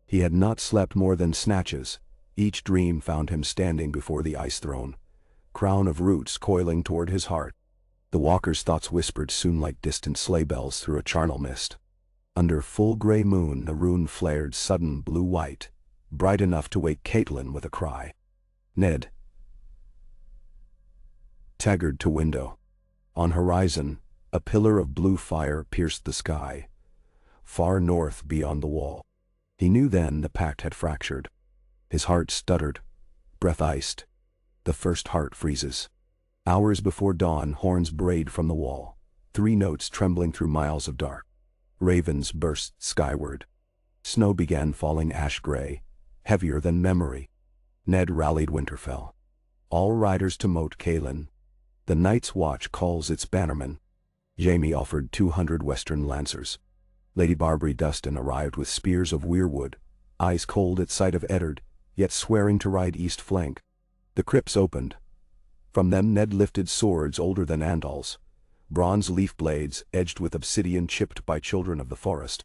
He had not slept more than snatches. Each dream found him standing before the ice throne, crown of roots coiling toward his heart. The walker's thoughts whispered soon like distant sleigh bells through a charnel mist. Under full gray moon the rune flared sudden blue-white, bright enough to wake Caitlin with a cry. Ned. Taggered to window. On horizon, a pillar of blue fire pierced the sky, far north beyond the wall. He knew then the pact had fractured. His heart stuttered, breath iced. The first heart freezes. Hours before dawn, horns brayed from the wall, 3 notes trembling through miles of dark. Ravens burst skyward. Snow began falling ash-gray, heavier than memory. Ned rallied Winterfell. All riders to Moat Cailin. The Night's Watch calls its bannermen. Jaime offered 200 Western Lancers. Lady Barbary Dustin arrived with spears of weirwood, eyes cold at sight of Eddard, yet swearing to ride east flank. The crypts opened. From them Ned lifted swords older than Andal's, bronze leaf blades edged with obsidian chipped by children of the forest.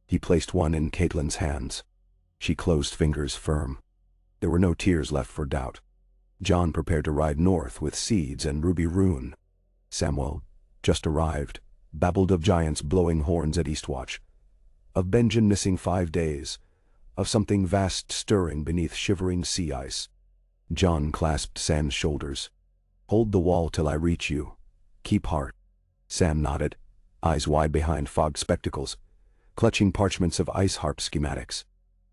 He placed one in Caitlин's hands. She closed fingers firm. There were no tears left for doubt. Jon prepared to ride north with seeds and ruby rune. Samwell, just arrived, babbled of giants blowing horns at Eastwatch, of Benjen missing 5 days, of something vast stirring beneath shivering sea ice. Jon clasped Sam's shoulders. "Hold the wall till I reach you. Keep heart." Sam nodded, eyes wide behind fogged spectacles, clutching parchments of ice harp schematics.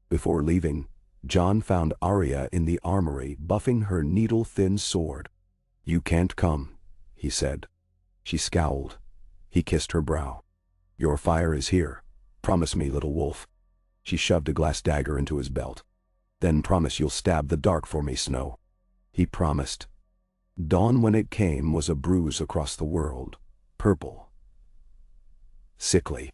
Before leaving, Jon found Arya in the armory buffing her needle-thin sword. "You can't come," he said. She scowled. He kissed her brow. "Your fire is here. Promise me, little wolf." She shoved a glass dagger into his belt. "Then promise you'll stab the dark for me, Snow." He promised. Dawn, when it came, was a bruise across the world, purple, sickly.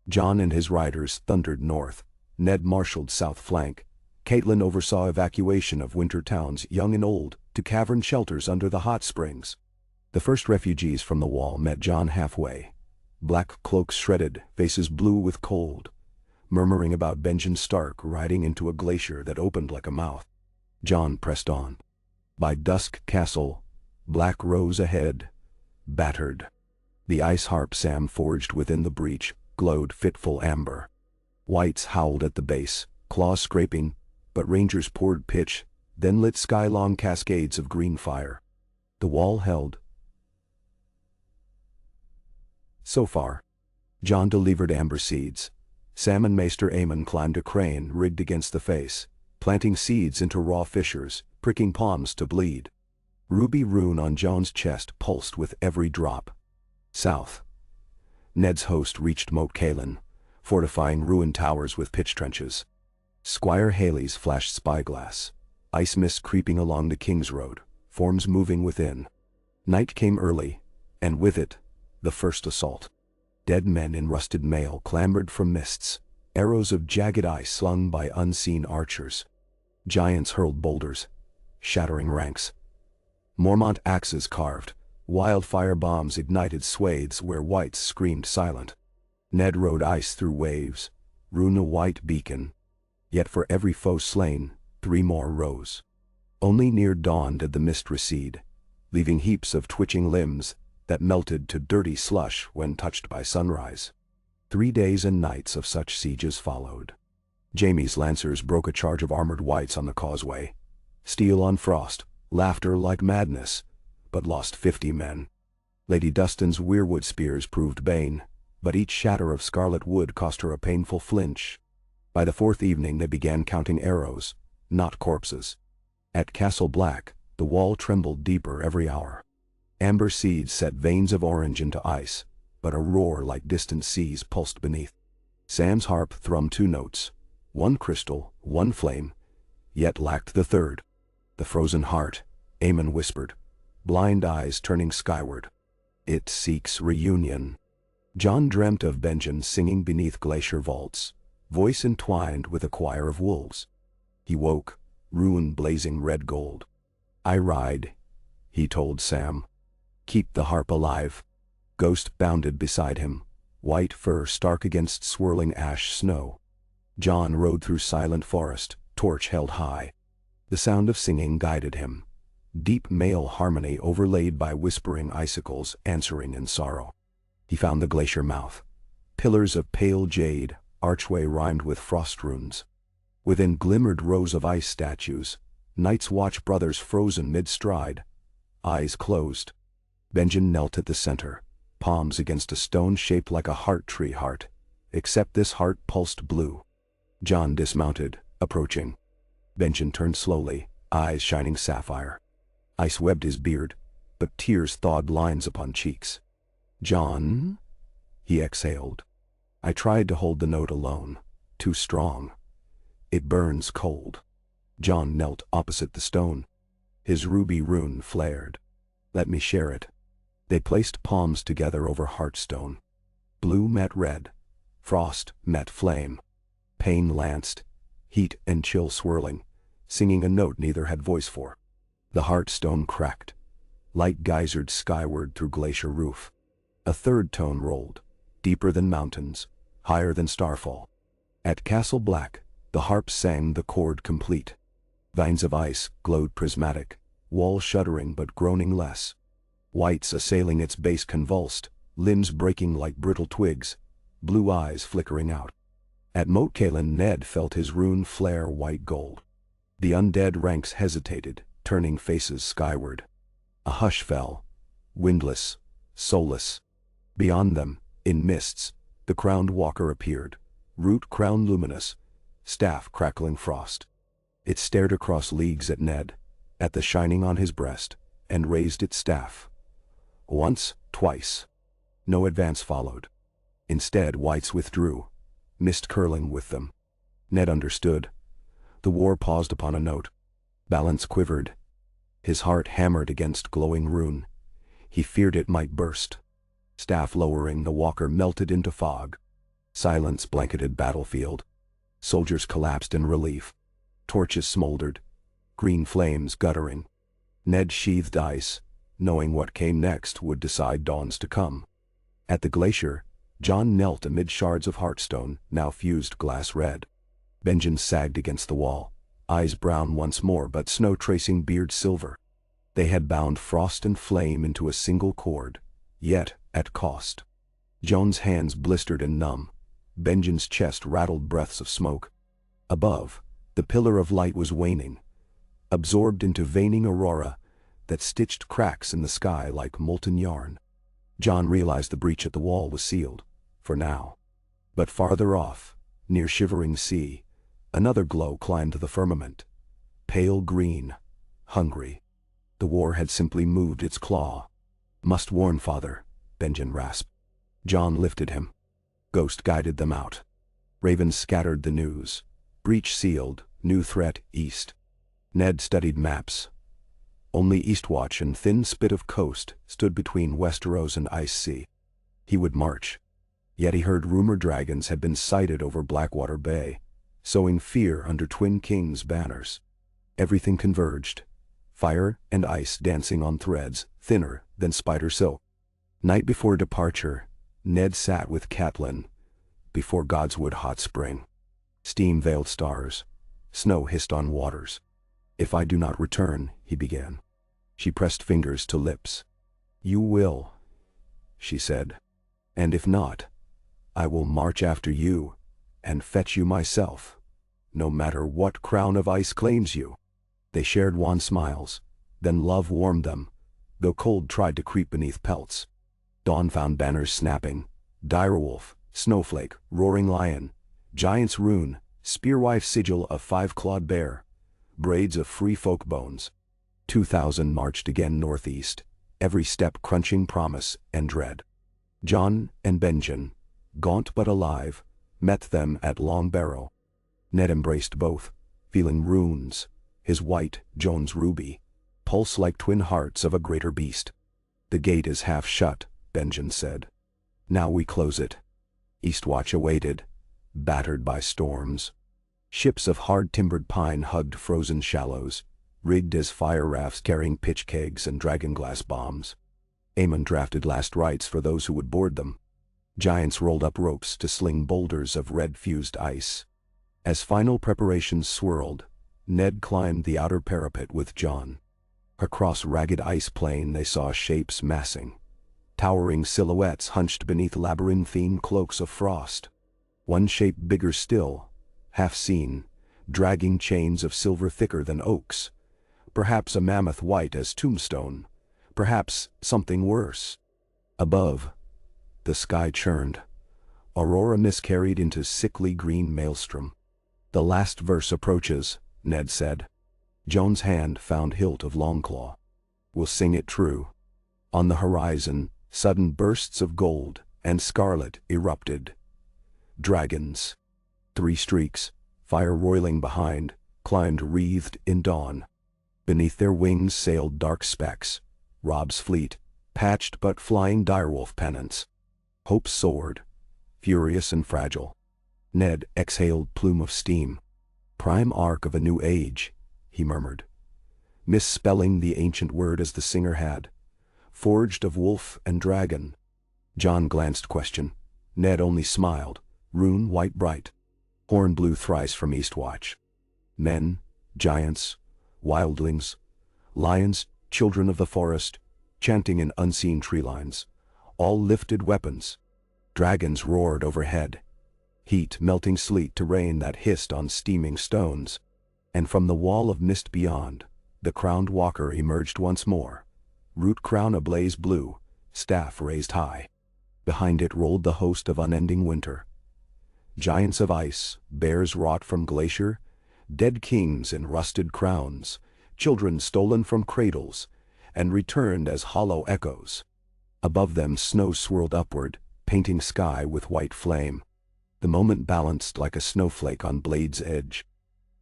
Jon and his riders thundered north. Ned marshaled south flank. Caitlin oversaw evacuation of winter towns, young and old, to cavern shelters under the hot springs. The first refugees from the wall met Jon halfway. Black cloaks shredded, faces blue with cold, murmuring about Benjen Stark riding into a glacier that opened like a mouth. Jon pressed on. By dusk Castle, black rose ahead, battered. The ice harp Sam forged within the breach glowed fitful amber. Whites howled at the base, claws scraping, but rangers poured pitch, then lit sky-long cascades of green fire. The wall held. So far. Jon delivered amber seeds. Sam and Maester Aemon climbed a crane rigged against the face, planting seeds into raw fissures, pricking palms to bleed. Ruby rune on Jon's chest pulsed with every drop. South. Ned's host reached Moat Cailin, fortifying ruined towers with pitch trenches. Squire Haley's flashed spyglass, ice mist creeping along the King's Road, forms moving within. Night came early, and with it, the first assault. Dead men in rusted mail clambered from mists, arrows of jagged ice slung by unseen archers. Giants hurled boulders, shattering ranks. Mormont axes carved, wildfire bombs ignited swathes where whites screamed silent. Ned rode ice through waves, rune a white beacon. Yet for every foe slain, 3 more rose. Only near dawn did the mist recede, leaving heaps of twitching limbs that melted to dirty slush when touched by sunrise. 3 days and nights of such sieges followed. Jaime's lancers broke a charge of armored whites on the causeway. Steel on frost, laughter like madness, but lost 50 men. Lady Dustin's weirwood spears proved bane, but each shatter of scarlet wood cost her a painful flinch. By the 4th evening they began counting arrows, not corpses. At Castle Black, the wall trembled deeper every hour. Amber seeds set veins of orange into ice, but a roar like distant seas pulsed beneath. Sam's harp thrummed 2 notes, 1 crystal, 1 flame, yet lacked the 3rd. The frozen heart, Aemon whispered, blind eyes turning skyward. It seeks reunion. Jon dreamt of Benjen singing beneath glacier vaults, voice entwined with a choir of wolves. He woke, rune blazing red gold. "I ride," he told Sam. "Keep the harp alive." Ghost bounded beside him, white fur stark against swirling ash snow. Jon rode through silent forest, torch held high. The sound of singing guided him. deep male harmony overlaid by whispering icicles answering in sorrow. He found the glacier mouth. Pillars of pale jade, archway rhymed with frost runes. Within glimmered rows of ice statues, Night's Watch brothers frozen mid-stride, eyes closed. Benjen knelt at the center, palms against a stone shaped like a heart tree heart, except this heart pulsed blue. John dismounted, approaching. Benjen turned slowly, eyes shining sapphire. Ice webbed his beard, but tears thawed lines upon cheeks. "John?" He exhaled. "I tried to hold the note alone, too strong. It burns cold." John knelt opposite the stone. His ruby rune flared. "Let me share it." They placed palms together over heartstone. Blue met red. Frost met flame. Pain lanced, heat and chill swirling, singing a note neither had voice for. The heartstone cracked. Light geysered skyward through glacier roof. A third tone rolled, deeper than mountains, higher than starfall. At Castle Black, the harp sang the chord complete. Vines of ice glowed prismatic, wall shuddering but groaning less. Whites assailing its base convulsed, limbs breaking like brittle twigs, blue eyes flickering out. At Moat Cailin, Ned felt his rune flare white gold. The undead ranks hesitated, turning faces skyward. A hush fell, windless, soulless. Beyond them, in mists, the crowned walker appeared, root crown luminous, staff crackling frost. It stared across leagues at Ned, at the shining on his breast, and raised its staff. Once, twice. No advance followed. Instead, whites withdrew, mist curling with them. Ned understood. The war paused upon a note. Balance quivered. His heart hammered against glowing rune. He feared it might burst. Staff lowering, the walker melted into fog. Silence blanketed battlefield. Soldiers collapsed in relief. Torches smoldered. Green flames guttering. Ned sheathed ice, knowing what came next would decide dawns to come. At the glacier, John knelt amid shards of heartstone, now fused glass red. Benjen sagged against the wall, eyes brown once more but snow-tracing beard silver. They had bound frost and flame into a single cord, yet at cost. Joan's hands blistered and numb. Benjen's chest rattled breaths of smoke. Above, the pillar of light was waning, absorbed into veining aurora that stitched cracks in the sky like molten yarn. John realized the breach at the wall was sealed, for now. But farther off, near Shivering Sea, another glow climbed the firmament. Pale green, hungry. The war had simply moved its claw. "Must warn, Father," Benjen rasped. John lifted him. Ghost guided them out. Ravens scattered the news. Breach sealed, new threat east. Ned studied maps. Only Eastwatch and thin spit of coast stood between Westeros and Ice Sea. He would march. Yet he heard rumor dragons had been sighted over Blackwater Bay, sowing fear under Twin Kings' banners. Everything converged. Fire and ice dancing on threads, thinner than spider silk. Night before departure, Ned sat with Catelyn, before Godswood hot spring. Steam veiled stars. Snow hissed on waters. "If I do not return," he began. She pressed fingers to lips. "You will," she said. "And if not, I will march after you, and fetch you myself, no matter what crown of ice claims you." They shared wan smiles, then love warmed them, though cold tried to creep beneath pelts. Dawn found banners snapping, direwolf, snowflake, roaring lion, giant's rune, spearwife sigil of five-clawed bear, braids of free folk bones. 2,000 marched again northeast, every step crunching promise and dread. John and Benjen, gaunt but alive, met them at Long Barrow. Ned embraced both, feeling runes, his white, Joan's ruby, pulse like twin hearts of a greater beast. "The gate is half shut," Benjen said. "Now we close it." Eastwatch awaited, battered by storms. Ships of hard-timbered pine hugged frozen shallows, rigged as fire rafts carrying pitch kegs and dragonglass bombs. Aemon drafted last rites for those who would board them. Giants rolled up ropes to sling boulders of red-fused ice. As final preparations swirled, Ned climbed the outer parapet with John. Across ragged ice plain they saw shapes massing, towering silhouettes hunched beneath labyrinthine cloaks of frost. One shape bigger still, half seen, dragging chains of silver thicker than oaks. Perhaps a mammoth white as tombstone, perhaps something worse. Above, the sky churned. Aurora miscarried into sickly green maelstrom. "The last verse approaches," Ned said. Joan's hand found hilt of Longclaw. "We'll sing it true." On the horizon, sudden bursts of gold and scarlet erupted. Dragons. 3 streaks, fire roiling behind, climbed wreathed in dawn. Beneath their wings sailed dark specks, Rob's fleet, patched but flying direwolf pennants. Hope soared, furious and fragile. Ned exhaled plume of steam. "Prime arc of a new age," he murmured, misspelling the ancient word as the singer had. "Forged of wolf and dragon." John glanced question. Ned only smiled, rune white bright. Horn blew thrice from Eastwatch. Men, giants, wildlings, lions, children of the forest, chanting in unseen tree lines, all lifted weapons. Dragons roared overhead. Heat melting sleet to rain that hissed on steaming stones. And from the wall of mist beyond, the crowned walker emerged once more, root crown ablaze blue, staff raised high. Behind it rolled the host of unending winter. Giants of ice, bears wrought from glacier, dead kings in rusted crowns, children stolen from cradles, and returned as hollow echoes. Above them snow swirled upward, painting sky with white flame. The moment balanced like a snowflake on blade's edge.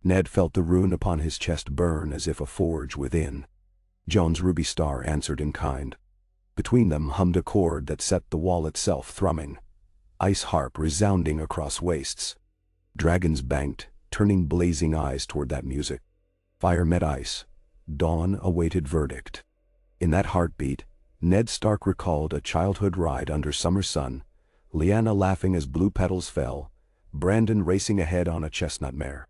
Ned felt the rune upon his chest burn as if a forge within. Joan's ruby star answered in kind. Between them hummed a chord that set the wall itself thrumming. Ice harp resounding across wastes. Dragons banked, turning blazing eyes toward that music. Fire met ice. Dawn awaited verdict. In that heartbeat, Ned Stark recalled a childhood ride under summer sun, Lyanna laughing as blue petals fell, Brandon racing ahead on a chestnut mare.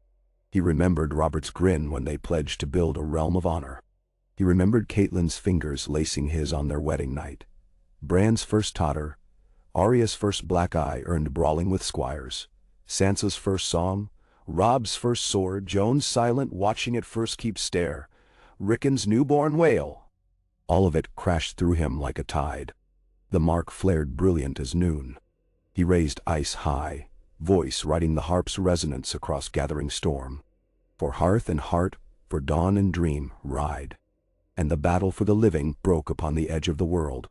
He remembered Robert's grin when they pledged to build a realm of honor. He remembered Caitlyn's fingers lacing his on their wedding night. Bran's first totter, Arya's first black eye earned brawling with squires, Sansa's first song, Rob's first sword, Joan's silent watching it first keep stare, Rickon's newborn wail. All of it crashed through him like a tide. The mark flared brilliant as noon. He raised ice high, voice riding the harp's resonance across gathering storm. For hearth and heart, for dawn and dream, ride. And the battle for the living broke upon the edge of the world.